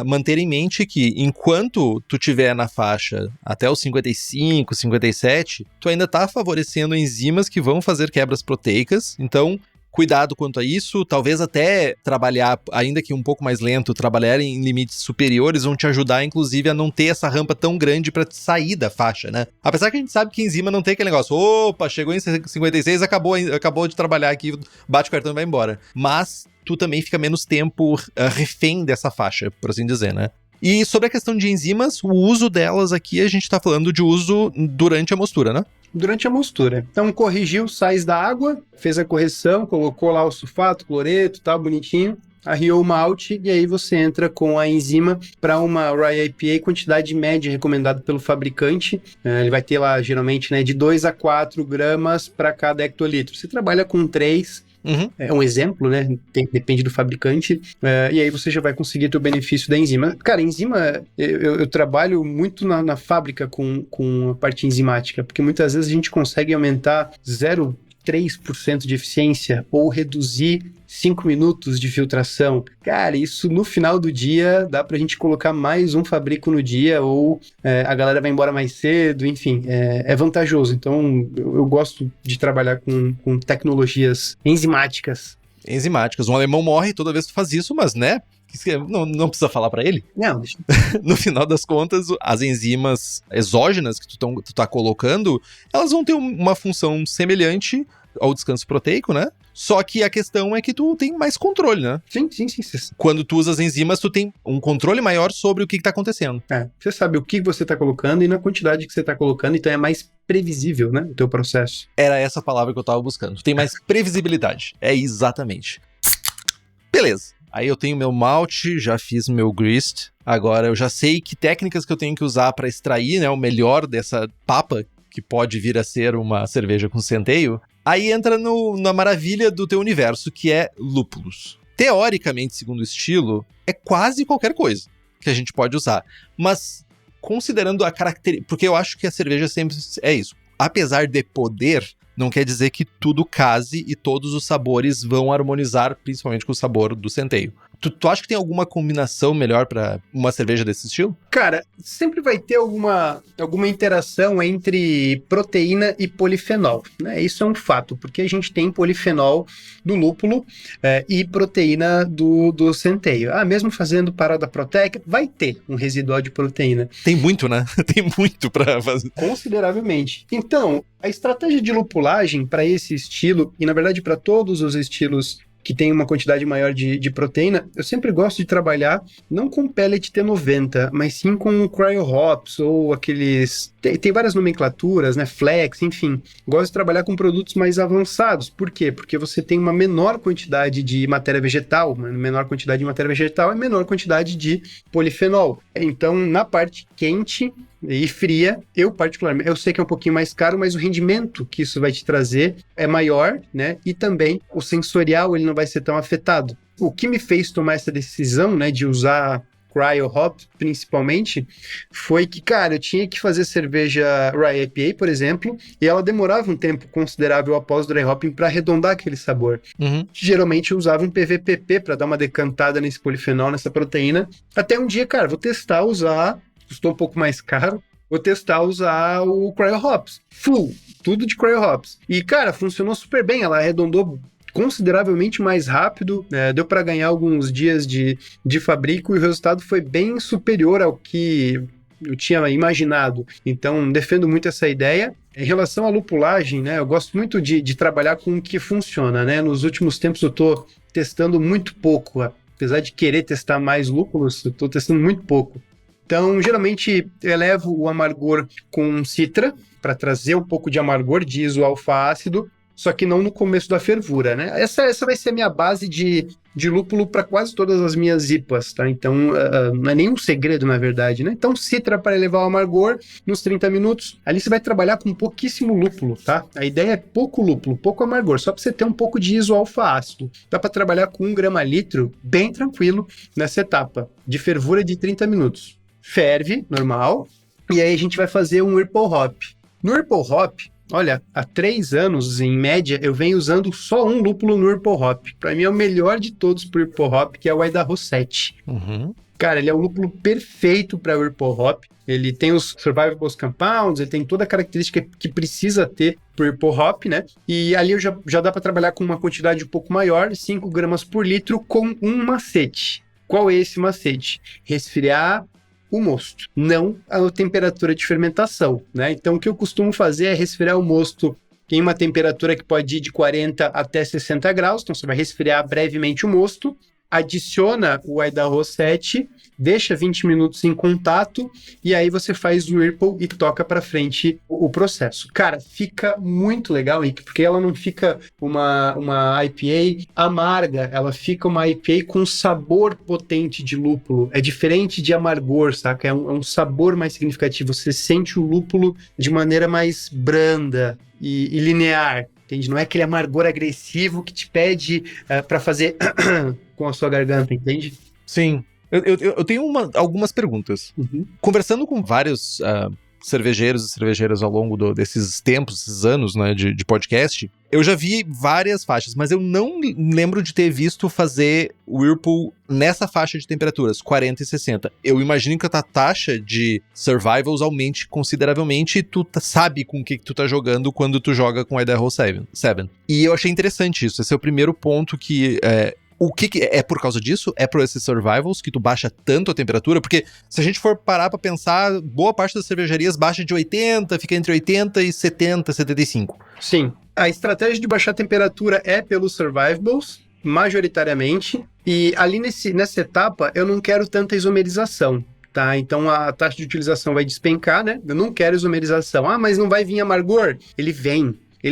manter em mente que enquanto tu tiver na faixa até os 55, 57, tu ainda tá favorecendo enzimas que vão fazer quebras proteicas, então cuidado quanto a isso, talvez até trabalhar, ainda que um pouco mais lento, trabalhar em limites superiores vão te ajudar, inclusive, a não ter essa rampa tão grande pra sair da faixa, né? Apesar que a gente sabe que enzima não tem aquele negócio, opa, chegou em 56, acabou de trabalhar aqui, bate o cartão e vai embora. Mas tu também fica menos tempo refém dessa faixa, por assim dizer, né? E sobre a questão de enzimas, o uso delas aqui, a gente tá falando de uso durante a mostura, né? Durante a mostura. Então, corrigiu os sais da água, fez a correção, colocou lá o sulfato, cloreto, tá bonitinho, arriou o malte e aí você entra com a enzima para uma Rye IPA, quantidade média recomendada pelo fabricante. Ele vai ter lá, geralmente, né, de 2 a 4 gramas para cada hectolitro. Você trabalha com 3. Uhum. É um exemplo, né? Depende do fabricante. E aí você já vai conseguir ter o benefício da enzima. Cara, enzima, eu trabalho muito na fábrica com a parte enzimática, porque muitas vezes a gente consegue aumentar 0,3% de eficiência ou reduzir 5 minutos de filtração. Cara, isso no final do dia dá pra gente colocar mais um fabrico no dia ou a galera vai embora mais cedo, enfim, é vantajoso. Então eu gosto de trabalhar com tecnologias enzimáticas. Enzimáticas. Um alemão morre toda vez que tu faz isso, mas, né? Não precisa falar pra ele? Não. No final das contas, as enzimas exógenas que tu tá colocando, elas vão ter uma função semelhante ao descanso proteico, né? Só que a questão é que tu tem mais controle, né? Sim. Quando tu usa as enzimas, tu tem um controle maior sobre o que tá acontecendo. Você sabe o que você tá colocando e na quantidade que você tá colocando, então é mais previsível, né? O teu processo. Era essa palavra que eu tava buscando. Tu tem mais previsibilidade. É exatamente. Beleza. Aí eu tenho meu malte, já fiz meu grist. Agora eu já sei que técnicas que eu tenho que usar para extrair, né, o melhor dessa papa, que pode vir a ser uma cerveja com centeio. Aí entra na maravilha do teu universo, que é lúpulos. Teoricamente, segundo o estilo, é quase qualquer coisa que a gente pode usar. Mas, considerando a característica... Porque eu acho que a cerveja sempre é isso. Apesar de poder, não quer dizer que tudo case e todos os sabores vão harmonizar, principalmente com o sabor do centeio. Tu acha que tem alguma combinação melhor pra uma cerveja desse estilo? Cara, sempre vai ter alguma interação entre proteína e polifenol, né? Isso é um fato, porque a gente tem polifenol do lúpulo e proteína do centeio. Mesmo fazendo parada proteica, vai ter um residual de proteína. Tem muito, né? Tem muito pra fazer. Consideravelmente. Então, a estratégia de lupulagem para esse estilo, e na verdade para todos os estilos que tem uma quantidade maior de proteína, eu sempre gosto de trabalhar não com pellet T90, mas sim com cryo hops ou aqueles... Tem várias nomenclaturas, né? Flex, enfim. Gosto de trabalhar com produtos mais avançados. Por quê? Porque você tem uma menor quantidade de matéria vegetal. Menor quantidade de matéria vegetal é menor quantidade de polifenol. Então, na parte quente e fria, eu particularmente, eu sei que é um pouquinho mais caro, mas o rendimento que isso vai te trazer é maior, né? E também o sensorial, ele não vai ser tão afetado. O que me fez tomar essa decisão, né, de usar cryo hop, principalmente, foi que, cara, eu tinha que fazer cerveja Rye IPA, por exemplo, e ela demorava um tempo considerável após o dry hopping para arredondar aquele sabor. Geralmente eu usava um PVPP para dar uma decantada nesse polifenol, nessa proteína. Até um dia, cara, vou testar usar, custou um pouco mais caro, vou testar usar o cryo hops, full, tudo de cryo hops. E, cara, funcionou super bem, ela arredondou consideravelmente mais rápido, deu para ganhar alguns dias de fabrico e o resultado foi bem superior ao que eu tinha imaginado. Então, defendo muito essa ideia. Em relação à lupulagem, né, eu gosto muito de trabalhar com o que funciona, né? Nos últimos tempos eu estou testando muito pouco, apesar de querer testar mais lúpulos, eu estou testando muito pouco. Então, geralmente, eu elevo o amargor com citra, para trazer um pouco de amargor de isoalfa-ácido, só que não no começo da fervura, né? Essa vai ser a minha base de lúpulo para quase todas as minhas IPAs, tá? Então, não é nenhum segredo, na verdade, né? Então, citra para elevar o amargor nos 30 minutos. Ali você vai trabalhar com pouquíssimo lúpulo, tá? A ideia é pouco lúpulo, pouco amargor, só para você ter um pouco de isoalfa-ácido. Dá para trabalhar com 1 grama litro bem tranquilo nessa etapa de fervura de 30 minutos. Ferve, normal, e aí a gente vai fazer um Whirlpool Hop. No Whirlpool Hop, olha, há 3 anos, em média, eu venho usando só um lúpulo no Whirlpool Hop. Para mim é o melhor de todos pro Whirlpool Hop, que é o Idaho 7. Cara, ele é um lúpulo perfeito para Whirlpool Hop. Ele tem os Survivable Compounds, ele tem toda a característica que precisa ter pro Whirlpool Hop, né? E ali já dá para trabalhar com uma quantidade um pouco maior, 5 gramas por litro, com um macete. Qual é esse macete? Resfriar o mosto, não a temperatura de fermentação, né? Então, o que eu costumo fazer é resfriar o mosto em uma temperatura que pode ir de 40 até 60 graus. Então, você vai resfriar brevemente o mosto, adiciona o Idaho 7, deixa 20 minutos em contato e aí você faz o Whirlpool e toca para frente o processo. Cara, fica muito legal, Henrique, porque ela não fica uma IPA amarga, ela fica uma IPA com sabor potente de lúpulo. É diferente de amargor, saca? É um sabor mais significativo. Você sente o lúpulo de maneira mais branda e linear. Entende? Não é aquele amargor agressivo que te pede para fazer com a sua garganta, entende? Sim. Eu tenho algumas perguntas. Conversando com vários cervejeiros e cervejeiras ao longo desses tempos, esses anos, né, de podcast, eu já vi várias faixas, mas eu não lembro de ter visto fazer Whirlpool nessa faixa de temperaturas, 40 e 60. Eu imagino que a tua taxa de survivals aumente consideravelmente e tu sabe com o que tu tá jogando quando tu joga com a Idaho 7. E eu achei interessante isso. Esse é o primeiro ponto que... O que é por causa disso? É por esses survivals que tu baixa tanto a temperatura? Porque se a gente for parar pra pensar, boa parte das cervejarias baixa de 80, fica entre 80 e 70, 75. Sim. A estratégia de baixar a temperatura é pelos survivables, majoritariamente, e ali nessa etapa eu não quero tanta isomerização. Tá? Então a taxa de utilização vai despencar, né? Eu não quero isomerização. Mas não vai vir amargor? Ele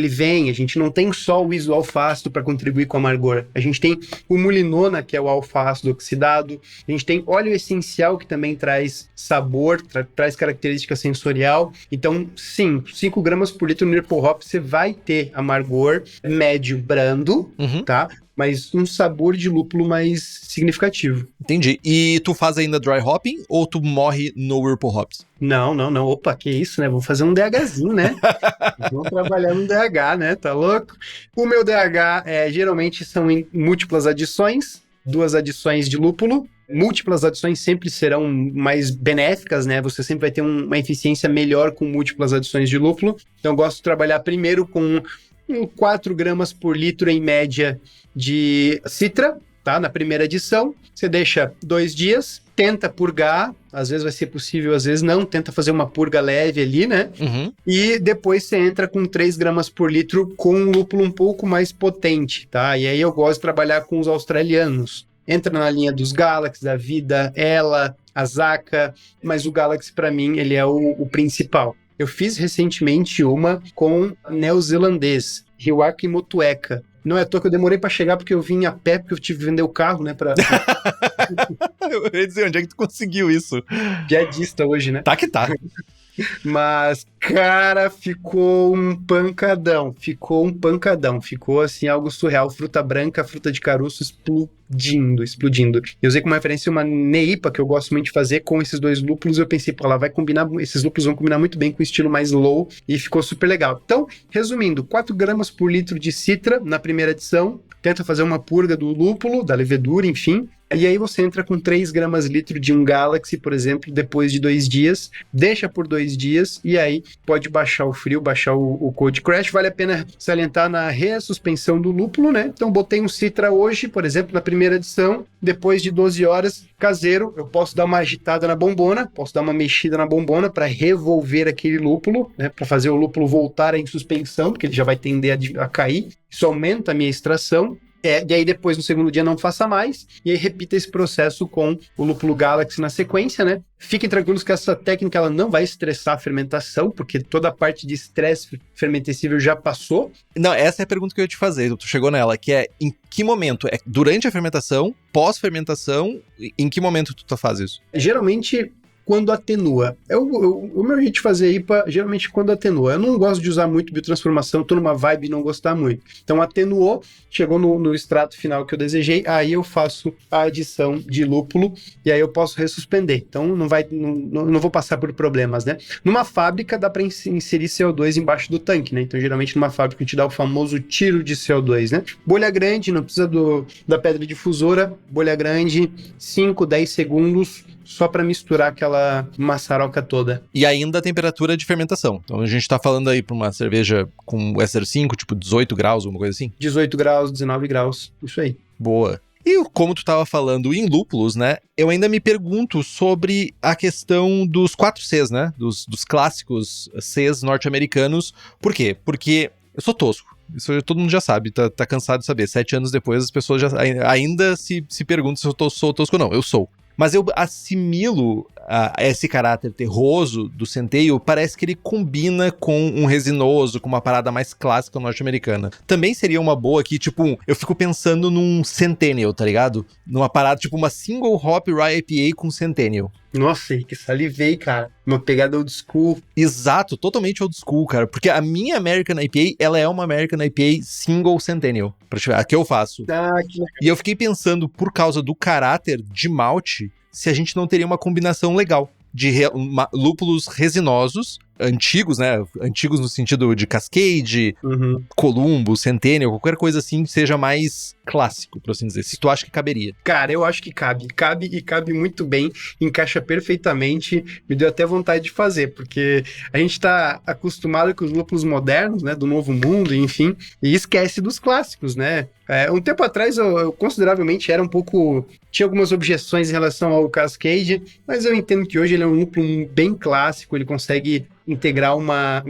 vem, a gente não tem só o isoalfa-ácido para contribuir com o amargor. A gente tem o mulinona, que é o alfa-ácido oxidado. A gente tem óleo essencial, que também traz sabor, traz característica sensorial. Então, sim, 5 gramas por litro no Whirlpool Hop, você vai ter amargor médio brando, tá? Mas um sabor de lúpulo mais significativo. Entendi. E tu faz ainda dry hopping ou tu morre no Whirlpool Hops? Não. Opa, que isso, né? Vamos fazer um DHzinho, né? Vamos trabalhar no DH, né? Tá louco? O meu DH, geralmente, são em múltiplas adições, 2 adições de lúpulo. Múltiplas adições sempre serão mais benéficas, né? Você sempre vai ter uma eficiência melhor com múltiplas adições de lúpulo. Então, eu gosto de trabalhar primeiro com 4 gramas por litro, em média, de citra, tá? Na primeira adição. Você deixa 2 dias, tenta purgar. Às vezes vai ser possível, às vezes não. Tenta fazer uma purga leve ali, né? Uhum. E depois você entra com 3 gramas por litro com um lúpulo um pouco mais potente, tá? E aí eu gosto de trabalhar com os australianos. Entra na linha dos Galaxy, da Vida, Ela, a Zaka, mas o Galaxy, para mim, ele é o principal. Eu fiz recentemente uma com neozelandês, Hiwaki Motueka. Não é à toa que eu demorei para chegar, porque eu vim a pé, porque eu tive que vender o carro, né? Eu ia dizer, onde é que tu conseguiu isso? Piadista hoje, né? Tá que tá. Mas, cara, ficou um pancadão. Ficou, assim, algo surreal. Fruta branca, fruta de caroço explodindo. Eu usei como referência uma Neipa, que eu gosto muito de fazer com esses 2 lúpulos. Eu pensei, pô, ela vai combinar, esses lúpulos vão combinar muito bem com o estilo mais low, e ficou super legal. Então, resumindo, 4 gramas por litro de citra na primeira adição. Tenta fazer uma purga do lúpulo, da levedura, enfim. E aí você entra com 3 gramas litro de um Galaxy, por exemplo, depois de 2 dias, deixa por 2 dias e aí pode baixar o frio, baixar o Cold Crash. Vale a pena salientar na ressuspensão do lúpulo, né? Então botei um citra hoje, por exemplo, na primeira edição, depois de 12 horas, caseiro, eu posso dar uma agitada na bombona, posso dar uma mexida na bombona para revolver aquele lúpulo, né? Para fazer o lúpulo voltar em suspensão, porque ele já vai tender a cair. Isso aumenta a minha extração. E aí depois, no segundo dia, não faça mais. E aí repita esse processo com o lúpulo Galaxy na sequência, né? Fiquem tranquilos que essa técnica ela não vai estressar a fermentação, porque toda a parte de estresse fermentecível já passou. Não, essa é a pergunta que eu ia te fazer. Tu chegou nela, que é em que momento? É durante a fermentação, pós-fermentação? Em que momento tu faz isso? Geralmente, quando atenua. O meu jeito de fazer IPA, geralmente quando atenua. Eu não gosto de usar muito biotransformação, tô numa vibe não gostar muito. Então atenuou, chegou no extrato final que eu desejei, aí eu faço a adição de lúpulo e aí eu posso ressuspender. Então não vou passar por problemas, né? Numa fábrica dá para inserir CO2 embaixo do tanque, né? Então geralmente numa fábrica a gente dá o famoso tiro de CO2, né? Bolha grande, não precisa da pedra difusora, bolha grande, 5, 10 segundos, só para misturar aquela maçaroca toda. E ainda a temperatura de fermentação. Então a gente tá falando aí pra uma cerveja com S05, tipo 18 graus, alguma coisa assim? 18 graus, 19 graus, isso aí. Boa. E como tu tava falando em lúpulos, né? Eu ainda me pergunto sobre a questão dos 4 Cs, né? Dos clássicos Cs norte-americanos. Por quê? Porque eu sou tosco. Isso todo mundo já sabe, tá cansado de saber. 7 anos depois as pessoas ainda se perguntam se eu sou tosco ou não. Eu sou. Mas eu assimilo esse caráter terroso do Centeio, parece que ele combina com um resinoso, com uma parada mais clássica norte-americana. Também seria uma boa aqui, tipo, eu fico pensando num Centennial, tá ligado? Numa parada, tipo uma single hop rye IPA com Centennial. Nossa, que salivei, cara. Uma pegada old school. Exato, totalmente old school, cara. Porque a minha American IPA, ela é uma American IPA single Centennial. A que eu faço. Ah, que legal. E eu fiquei pensando, por causa do caráter de malte, se a gente não teria uma combinação legal de lúpulos resinosos, antigos, né? Antigos no sentido de Cascade, Columbo, Centennial, qualquer coisa assim, seja mais clássico, por assim dizer. Se tu acha que caberia. Cara, eu acho que cabe. Cabe muito bem, encaixa perfeitamente. Me deu até vontade de fazer, porque a gente tá acostumado com os lúpulos modernos, né? Do novo mundo, enfim, e esquece dos clássicos, né? Um tempo atrás eu consideravelmente era um pouco... Tinha algumas objeções em relação ao Cascade, mas eu entendo que hoje ele é um lúpulo bem clássico, ele consegue integrar uma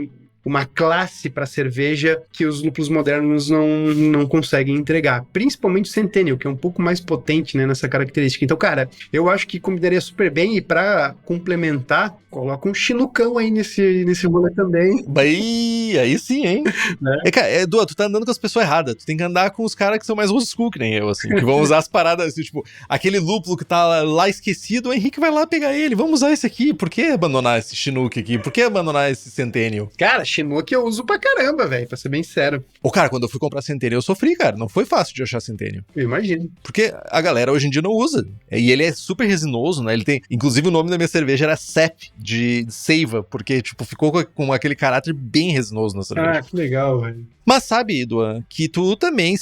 classe para cerveja que os lúpulos modernos não conseguem entregar. Principalmente o Centennial, que é um pouco mais potente, né, nessa característica. Então, cara, eu acho que combinaria super bem, e para complementar, coloca um chinucão aí nesse rolê também. Aí sim, hein? Né? Edu, tu tá andando com as pessoas erradas. Tu tem que andar com os caras que são mais old school que nem eu, assim, que vão usar as paradas, assim, tipo, aquele lúpulo que tá lá esquecido, o Henrique vai lá pegar ele. Vamos usar esse aqui. Por que abandonar esse Chinook aqui? Por que abandonar esse Centennial? Cara, Continua que eu uso pra caramba, velho, pra ser bem sério. Ô, cara, quando eu fui comprar Centennial, eu sofri, cara. Não foi fácil de achar Centennial. Eu imagino. Porque a galera hoje em dia não usa. E ele é super resinoso, né? Ele tem... Inclusive, o nome da minha cerveja era Sep, de seiva, porque, tipo, ficou com aquele caráter bem resinoso na cerveja. Ah, que legal, velho. Mas sabe, Duan, que tu também,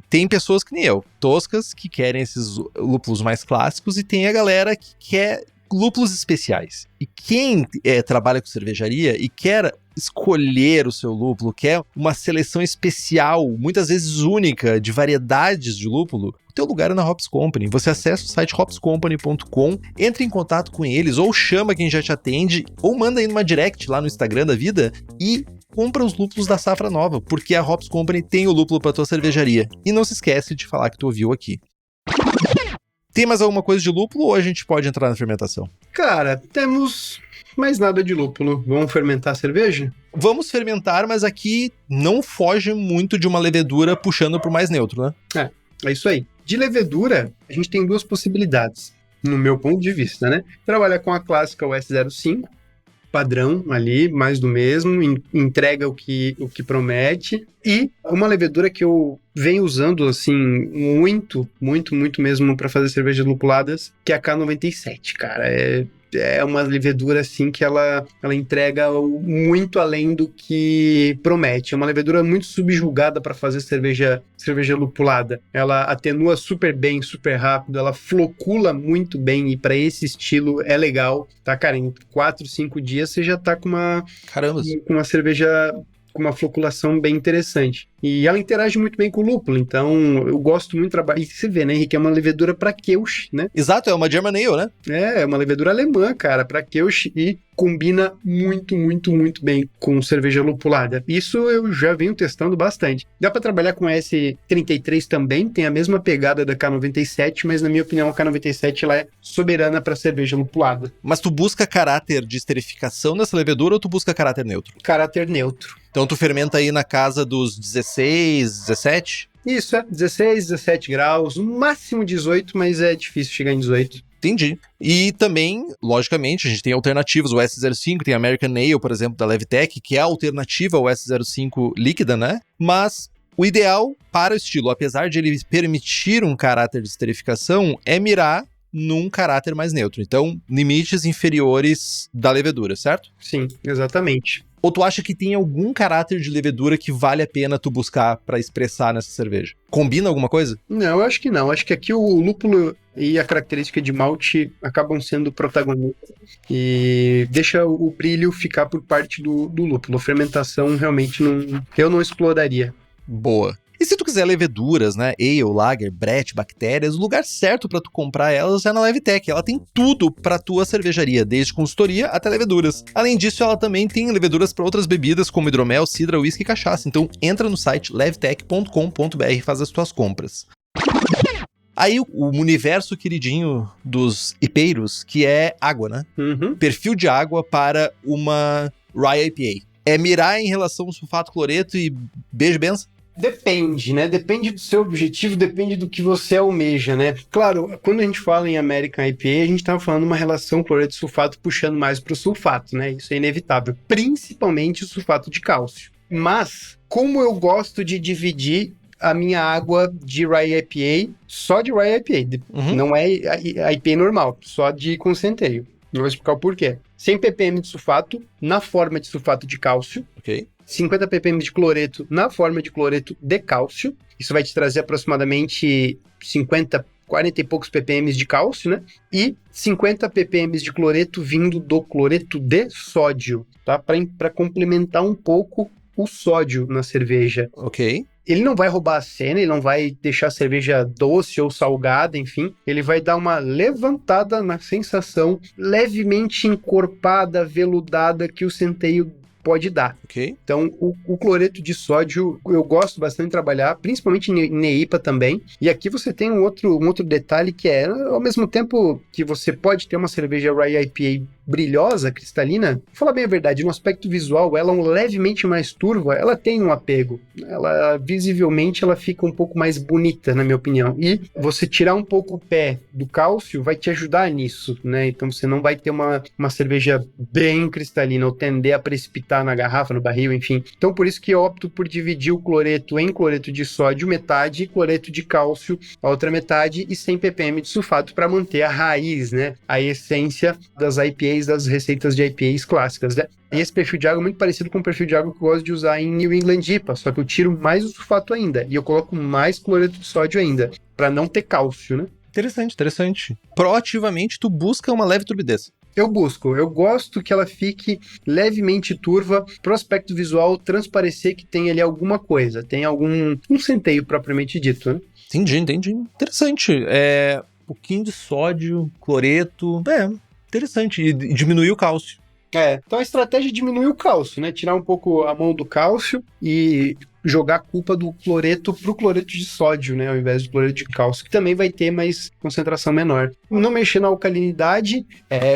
tem pessoas que nem eu, toscas, que querem esses lúpulos mais clássicos, e tem a galera que quer lúpulos especiais. E quem trabalha com cervejaria e quer escolher o seu lúpulo, quer uma seleção especial, muitas vezes única, de variedades de lúpulo, o teu lugar é na Hops Company. Você acessa o site hopscompany.com, entra em contato com eles, ou chama quem já te atende, ou manda aí numa direct lá no Instagram da vida e compra os lúpulos da safra nova, porque a Hops Company tem o lúpulo para tua cervejaria. E não se esquece de falar que tu ouviu aqui. Tem mais alguma coisa de lúpulo ou a gente pode entrar na fermentação? Cara, temos mais nada de lúpulo. Vamos fermentar a cerveja? Vamos fermentar, mas aqui não foge muito de uma levedura puxando pro mais neutro, né? É isso aí. De levedura, a gente tem duas possibilidades, no meu ponto de vista, né? Trabalhar com a clássica US05, padrão ali, mais do mesmo, entrega o que promete. E uma levedura que eu venho usando, assim, muito mesmo para fazer cervejas lupuladas, que é a K97, cara. É uma levedura, assim, que ela entrega muito além do que promete. É uma levedura muito subjugada para fazer cerveja lupulada. Ela atenua super bem, super rápido, ela flocula muito bem e para esse estilo é legal, tá, cara? Em 4, 5 dias você já tá com uma cerveja com uma floculação bem interessante. E ela interage muito bem com o lúpulo, então eu gosto muito de trabalhar. E você vê, né, Henrique, é uma levedura para Kölsch, né? Exato, é uma German Ale, né? É uma levedura alemã, cara, para Kölsch, e combina muito bem com cerveja lupulada. Isso eu já venho testando bastante. Dá para trabalhar com a S33 também, tem a mesma pegada da K97, mas na minha opinião a K97 ela é soberana para cerveja lupulada. Mas tu busca caráter de esterificação nessa levedura ou tu busca caráter neutro? Caráter neutro. Então tu fermenta aí na casa dos 16, 17? Isso, 16, 17 graus, no máximo 18, mas é difícil chegar em 18. Entendi. E também, logicamente, a gente tem alternativas. O S05 tem American Ale, por exemplo, da Levtech, que é a alternativa ao S05 líquida, né? Mas o ideal para o estilo, apesar de ele permitir um caráter de esterificação, é mirar num caráter mais neutro. Então, limites inferiores da levedura, certo? Sim, exatamente. Ou tu acha que tem algum caráter de levedura que vale a pena tu buscar pra expressar nessa cerveja? Combina alguma coisa? Não, eu acho que não. Acho que aqui o lúpulo e a característica de malte acabam sendo protagonistas e deixa o brilho ficar por parte do lúpulo. A fermentação realmente eu não exploraria. Boa. E se tu quiser leveduras, né, ale, lager, brett, bactérias, o lugar certo pra tu comprar elas é na Levtech. Ela tem tudo pra tua cervejaria, desde consultoria até leveduras. Além disso, ela também tem leveduras pra outras bebidas, como hidromel, cidra, whisky e cachaça. Então, entra no site levtech.com.br e faz as tuas compras. Aí, o universo queridinho dos ipeiros, que é água, né? Uhum. Perfil de água para uma Rye IPA. É mirar em relação ao sulfato cloreto e beijo, benção? Depende, né? Depende do seu objetivo, depende do que você almeja, né? Claro, quando a gente fala em American IPA, a gente estava falando uma relação cloreto-sulfato puxando mais para o sulfato, né? Isso é inevitável, principalmente o sulfato de cálcio. Mas, como eu gosto de dividir a minha água de Rye IPA, só de Rye IPA, não é a IPA normal, só de concentrado. Eu vou explicar o porquê. 100 ppm de sulfato na forma de sulfato de cálcio. Ok. 50 ppm de cloreto na forma de cloreto de cálcio. Isso vai te trazer aproximadamente 40 e poucos ppm de cálcio, né? E 50 ppm de cloreto vindo do cloreto de sódio, tá? Para complementar um pouco o sódio na cerveja. Ok. Ele não vai roubar a cena, ele não vai deixar a cerveja doce ou salgada, enfim. Ele vai dar uma levantada na sensação levemente encorpada, veludada que o centeio pode dar. Ok. Então, o cloreto de sódio eu gosto bastante de trabalhar, principalmente em IPA também. E aqui você tem um outro detalhe que é, ao mesmo tempo que você pode ter uma cerveja Rye IPA brilhosa, cristalina, vou falar bem a verdade, no aspecto visual, ela é levemente mais turva, ela tem um apego. Ela, visivelmente, ela fica um pouco mais bonita, na minha opinião. E você tirar um pouco o pé do cálcio vai te ajudar nisso, né? Então você não vai ter uma cerveja bem cristalina ou tender a precipitar na garrafa, no barril, enfim. Então por isso que eu opto por dividir o cloreto em cloreto de sódio metade, cloreto de cálcio a outra metade e 100 ppm de sulfato para manter a raiz, né? A essência das IPAs, das receitas de IPAs clássicas, né? E esse perfil de água é muito parecido com o perfil de água que eu gosto de usar em New England IPA, só que eu tiro mais o sulfato ainda e eu coloco mais cloreto de sódio ainda, para não ter cálcio, né? Interessante. Proativamente, tu busca uma leve turbidez. Eu gosto que ela fique levemente turva, pro aspecto visual transparecer que tem ali alguma coisa, tem um centeio propriamente dito, né? Entendi. Interessante. Um pouquinho de sódio, cloreto, interessante. E diminuir o cálcio. Então a estratégia é diminuir o cálcio, né? Tirar um pouco a mão do cálcio e jogar a culpa do cloreto pro cloreto de sódio, né? Ao invés do cloreto de cálcio, que também vai ter mais concentração menor. Não mexer na alcalinidade,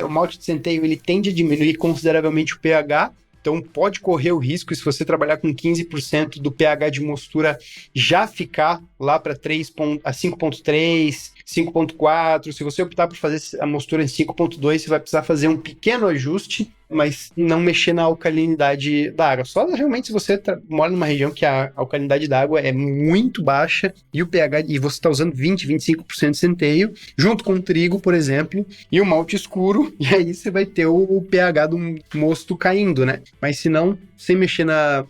o malte de centeio ele tende a diminuir consideravelmente o pH, então pode correr o risco, se você trabalhar com 15% do pH de mostura, já ficar lá para 5.3, 5.4. Se você optar por fazer a mostura em 5.2, você vai precisar fazer um pequeno ajuste, mas não mexer na alcalinidade da água. Só realmente se você mora numa região que a alcalinidade da água é muito baixa e o pH, e você está usando 20, 25% de centeio, junto com o trigo, por exemplo, e o malte escuro, e aí você vai ter o pH do mosto caindo, né? Mas se não, sem mexer na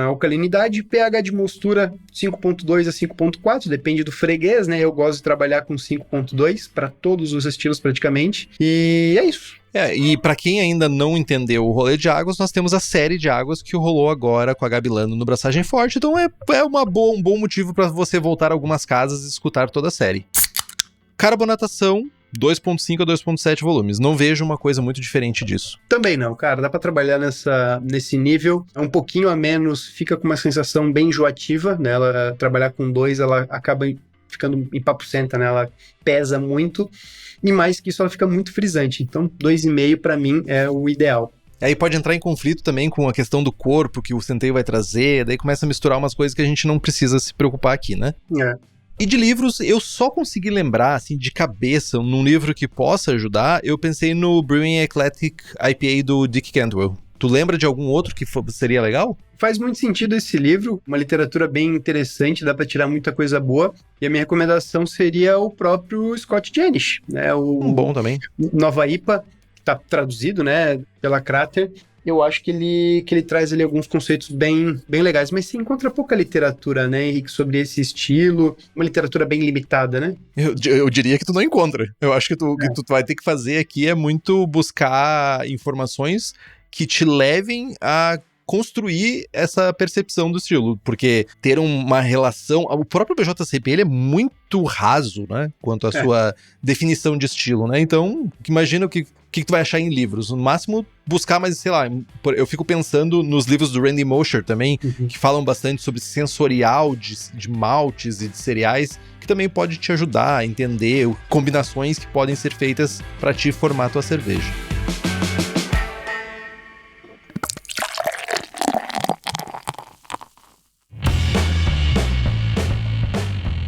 alcalinidade, pH de mostura 5.2 a 5.4, depende do freguês, né? Eu gosto de trabalhar com 5.2 para todos os estilos praticamente, e é isso. E pra quem ainda não entendeu o rolê de águas, nós temos a série de águas que rolou agora com a Gabi Lano no Braçagem Forte, então é um bom motivo para você voltar a algumas casas e escutar toda a série. Carbonatação, 2.5 a 2.7 volumes. Não vejo uma coisa muito diferente disso. Também não, cara. Dá pra trabalhar nesse nível. É um pouquinho a menos, fica com uma sensação bem enjoativa, né? Ela trabalhar com 2, ela acaba ficando empapucenta, né? Ela pesa muito. E mais que isso, ela fica muito frisante. Então, 2,5 pra mim é o ideal. Aí pode entrar em conflito também com a questão do corpo que o centeio vai trazer, daí começa a misturar umas coisas que a gente não precisa se preocupar aqui, né? E de livros, eu só consegui lembrar, assim, de cabeça, num livro que possa ajudar, eu pensei no Brewing Eclectic IPA do Dick Cantwell. Tu lembra de algum outro que seria legal? Faz muito sentido esse livro, uma literatura bem interessante, dá para tirar muita coisa boa. E a minha recomendação seria o próprio Scott Janisch, né? Bom também. Nova IPA, que tá traduzido, né, pela Crater. Eu acho que ele traz ali alguns conceitos bem legais, mas se encontra pouca literatura, né, Henrique, sobre esse estilo, uma literatura bem limitada, né? Eu diria que tu não encontra. Eu acho que o que tu vai ter que fazer aqui é muito buscar informações que te levem a construir essa percepção do estilo, porque ter uma relação... O próprio BJCP, ele é muito raso, né, quanto à sua definição de estilo, né? Então, imagina o que tu vai achar em livros. No máximo, buscar mais, sei lá, eu fico pensando nos livros do Randy Mosher também, que falam bastante sobre sensorial de maltes e de cereais, que também pode te ajudar a entender combinações que podem ser feitas para te formar a tua cerveja.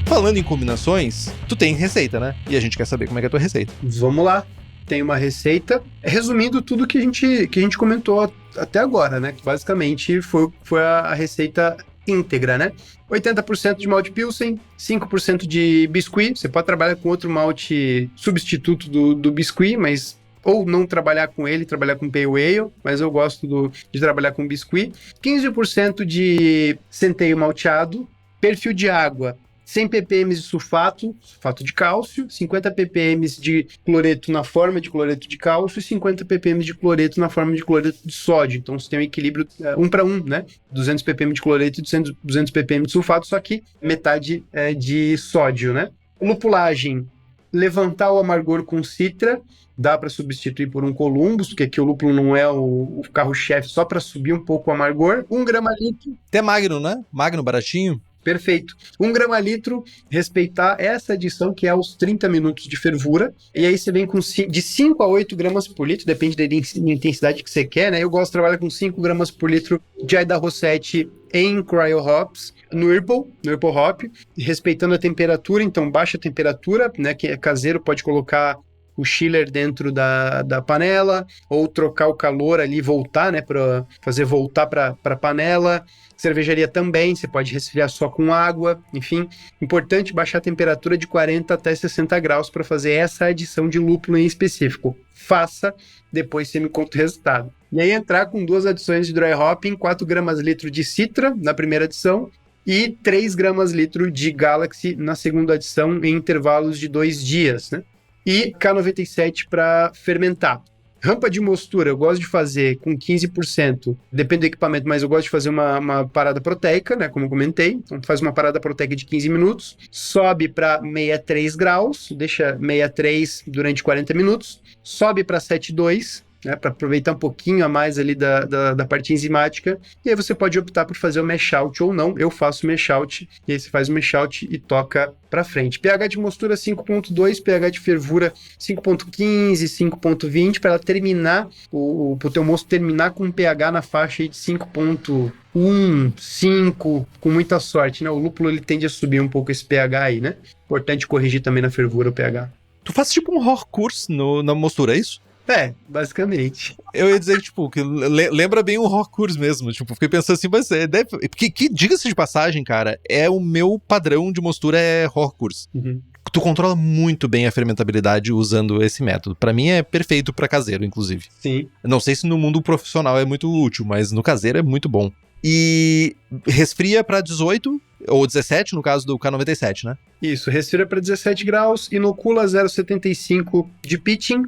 Falando em combinações, tu tem receita, né? E a gente quer saber como é que é a tua receita. Vamos lá. Tem uma receita, resumindo tudo que a gente comentou até agora, né? Que basicamente foi a receita íntegra, né? 80% de malte Pilsen, 5% de biscuit. Você pode trabalhar com outro malte substituto do biscuit, mas... ou não trabalhar com ele, trabalhar com Pale Ale, mas eu gosto de trabalhar com biscuit. 15% de centeio malteado, perfil de água, 100 ppm de sulfato de cálcio, 50 ppm de cloreto na forma de cloreto de cálcio e 50 ppm de cloreto na forma de cloreto de sódio. Então você tem um equilíbrio 1 para 1, né? 200 ppm de cloreto e 200 ppm de sulfato, só que metade é de sódio, né? Lupulagem, levantar o amargor com citra, dá para substituir por um Columbus, porque aqui o lúpulo não é o carro-chefe, só para subir um pouco o amargor. 1 grama litro. Até Magno, né? Magno baratinho. Perfeito. 1 grama litro, respeitar essa adição que é aos 30 minutos de fervura. E aí você vem com de 5 a 8 gramas por litro, depende da intensidade que você quer, né? Eu gosto de trabalhar com 5 gramas por litro de Idaho Rosette em Cryo Hops, no Whirlpool Hop, respeitando a temperatura, então baixa a temperatura, né? Que é caseiro, pode colocar o chiller dentro da panela, ou trocar o calor ali, voltar, né? Para fazer voltar para a panela. Cervejaria também, você pode resfriar só com água, enfim. Importante baixar a temperatura de 40 até 60 graus para fazer essa adição de lúpulo em específico. Faça, depois você me conta o resultado. E aí entrar com 2 adições de dry hopping, 4 gramas litro de Citra na primeira adição e 3 gramas litro de Galaxy na segunda adição em intervalos de 2 dias, né? E K97 para fermentar. Rampa de mostura, eu gosto de fazer com 15%, depende do equipamento, mas eu gosto de fazer uma parada proteica, né, como eu comentei. Então faz uma parada proteica de 15 minutos, sobe para 63 graus, deixa 63 durante 40 minutos, sobe para 72, né, para aproveitar um pouquinho a mais ali da parte enzimática, e aí você pode optar por fazer o mash out ou não. Eu faço o mash out, e aí você faz o mash out e toca para frente. pH de mostura 5.2, pH de fervura 5.15, 5.20, para ela terminar, pro teu mosto terminar com um pH na faixa aí de 5.1, 5, com muita sorte, né? O lúpulo ele tende a subir um pouco esse pH aí, né? Importante corrigir também na fervura o pH. Tu faz tipo um Horcrux na mostura, é isso? É, basicamente. Eu ia dizer, tipo, que lembra bem um Horcrux mesmo. Tipo, fiquei pensando assim, mas deve... Que diga-se de passagem, cara, o meu padrão de mostura é Horcrux. Uhum. Tu controla muito bem a fermentabilidade usando esse método. Pra mim é perfeito pra caseiro, inclusive. Sim. Não sei se no mundo profissional é muito útil, mas no caseiro é muito bom. E resfria pra 18 ou 17, no caso do K97, né? Isso, resfria para 17 graus, inocula 0,75 de pitching,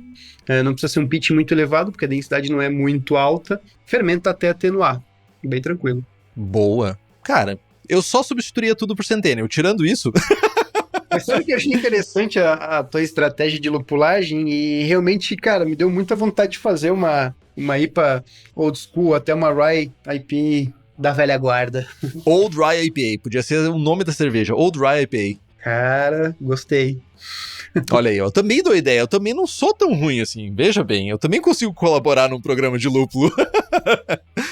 não precisa ser um pitching muito elevado, porque a densidade não é muito alta, fermenta até atenuar, bem tranquilo. Boa. Cara, eu só substituiria tudo por Centennial, tirando isso... Mas sabe que eu achei interessante a tua estratégia de lupulagem e realmente, cara, me deu muita vontade de fazer uma IPA old school, até uma Rye IPA da velha guarda. Old Rye IPA, podia ser o nome da cerveja, Old Rye IPA. Cara, gostei. Olha aí, eu também dou ideia, eu também não sou tão ruim assim, veja bem, eu também consigo colaborar num programa de lúpulo.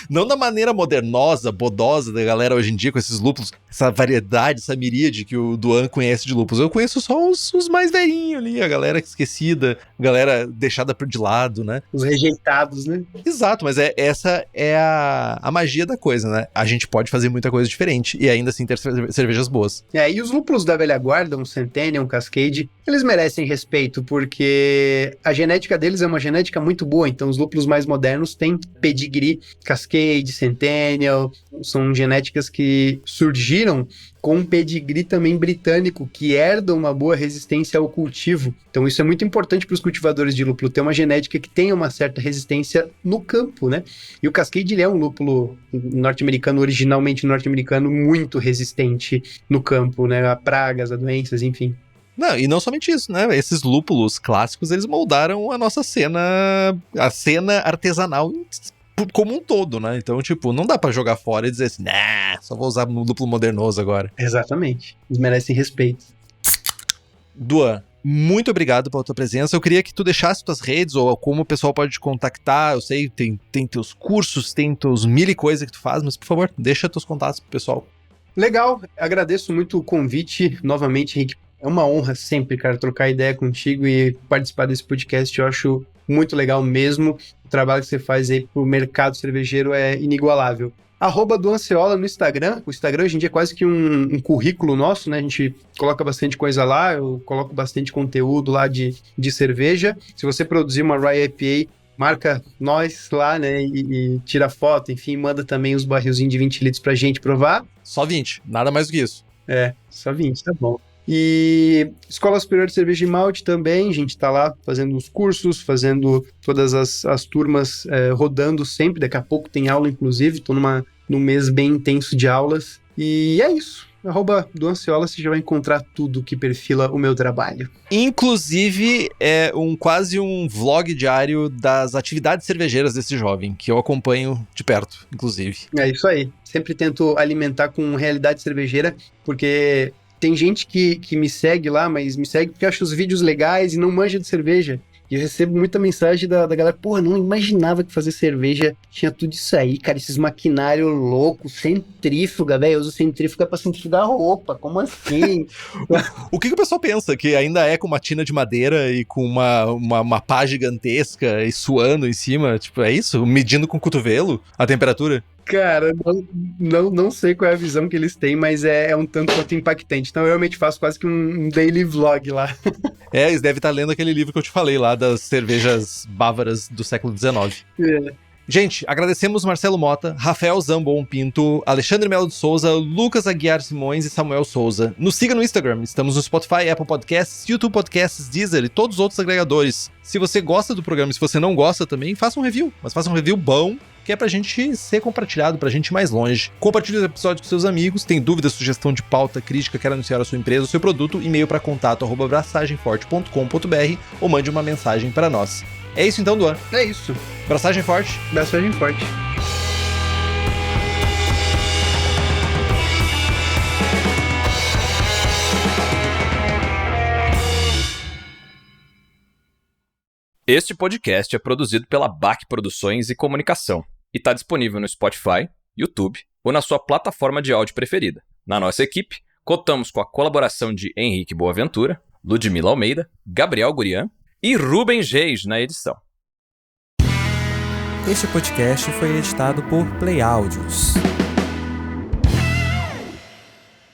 Não da maneira modernosa, bodosa da galera hoje em dia com esses lúpulos, essa variedade, essa miríade que o Duan conhece de lúpulos. Eu conheço só os mais velhinhos ali, a galera esquecida, a galera deixada de lado, né? Os rejeitados, né? Exato, mas essa é a magia da coisa, né? A gente pode fazer muita coisa diferente e ainda assim ter cervejas boas. E os lúpulos da velha guarda, um Centennial, um Cascade, eles merecem respeito, porque a genética deles é uma genética muito boa, então os lúpulos mais modernos têm pedigree, Cascade, Centennial, são genéticas que surgiram com um pedigree também britânico, que herdam uma boa resistência ao cultivo. Então isso é muito importante para os cultivadores de lúpulo, ter uma genética que tenha uma certa resistência no campo, né? E o Cascade, ele é um lúpulo norte-americano, originalmente norte-americano, muito resistente no campo, né? A pragas, a doenças, enfim. Não, e não somente isso, né? Esses lúpulos clássicos, eles moldaram a nossa cena, a cena artesanal como um todo, né? Então, tipo, não dá pra jogar fora e dizer assim, só vou usar no lúpulo modernoso agora. Exatamente. Eles merecem respeito. Duan, muito obrigado pela tua presença. Eu queria que tu deixasse tuas redes ou como o pessoal pode te contactar. Eu sei, tem teus cursos, tem teus mil e coisas que tu faz, mas por favor, deixa teus contatos pro pessoal. Legal, agradeço muito o convite novamente, Henrique. É uma honra sempre, cara, trocar ideia contigo e participar desse podcast. Eu acho muito legal mesmo. O trabalho que você faz aí pro mercado cervejeiro é inigualável. @Duanceola no Instagram. O Instagram hoje em dia é quase que um currículo nosso, né? A gente coloca bastante coisa lá, eu coloco bastante conteúdo lá de cerveja. Se você produzir uma Rye IPA, marca nós lá, né? E tira foto, enfim, manda também os barrilzinhos de 20 litros pra gente provar. Só 20, nada mais do que isso. Só 20, tá bom. E Escola Superior de Cerveja e Malte também, a gente tá lá fazendo os cursos, fazendo todas as turmas rodando sempre, daqui a pouco tem aula inclusive, tô num mês bem intenso de aulas, e é isso. @Duanceola você já vai encontrar tudo que perfila o meu trabalho. Inclusive, é quase um vlog diário das atividades cervejeiras desse jovem, que eu acompanho de perto, inclusive. É isso aí. Sempre tento alimentar com realidade cervejeira, porque tem gente que me segue lá, mas me segue porque acha os vídeos legais e não manja de cerveja. E eu recebo muita mensagem da galera, porra, não imaginava que fazer cerveja tinha tudo isso aí, cara, esses maquinários loucos, centrífuga, velho, eu uso centrífuga pra centrifugar roupa, como assim? O que o pessoal pensa? Que ainda é com uma tina de madeira e com uma pá gigantesca e suando em cima? Tipo, é isso? Medindo com o cotovelo a temperatura? Cara, não sei qual é a visão que eles têm, mas é um tanto quanto impactante. Então eu realmente faço quase que um daily vlog lá. Eles devem estar lendo aquele livro que eu te falei lá, das cervejas bávaras do século XIX. Gente, agradecemos Marcelo Mota, Rafael Zambon Pinto, Alexandre Melo de Souza, Lucas Aguiar Simões e Samuel Souza. Nos siga no Instagram, estamos no Spotify, Apple Podcasts, YouTube Podcasts, Deezer e todos os outros agregadores. Se você gosta do programa e se você não gosta também, faça um review, mas faça um review bom, que é pra gente ser compartilhado, pra gente ir mais longe. Compartilhe os episódios com seus amigos, tem dúvida, sugestão de pauta, crítica, quer anunciar a sua empresa, o seu produto, e-mail para contato@braçagemforte.com.br ou mande uma mensagem para nós. É isso então, Duan. É isso. Braçagem forte. Braçagem forte. Este podcast é produzido pela BAC Produções e Comunicação e está disponível no Spotify, YouTube ou na sua plataforma de áudio preferida. Na nossa equipe, contamos com a colaboração de Henrique Boaventura, Ludmila Almeida, Gabriel Gurian e Rubens Reis na edição. Este podcast foi editado por Play Áudios.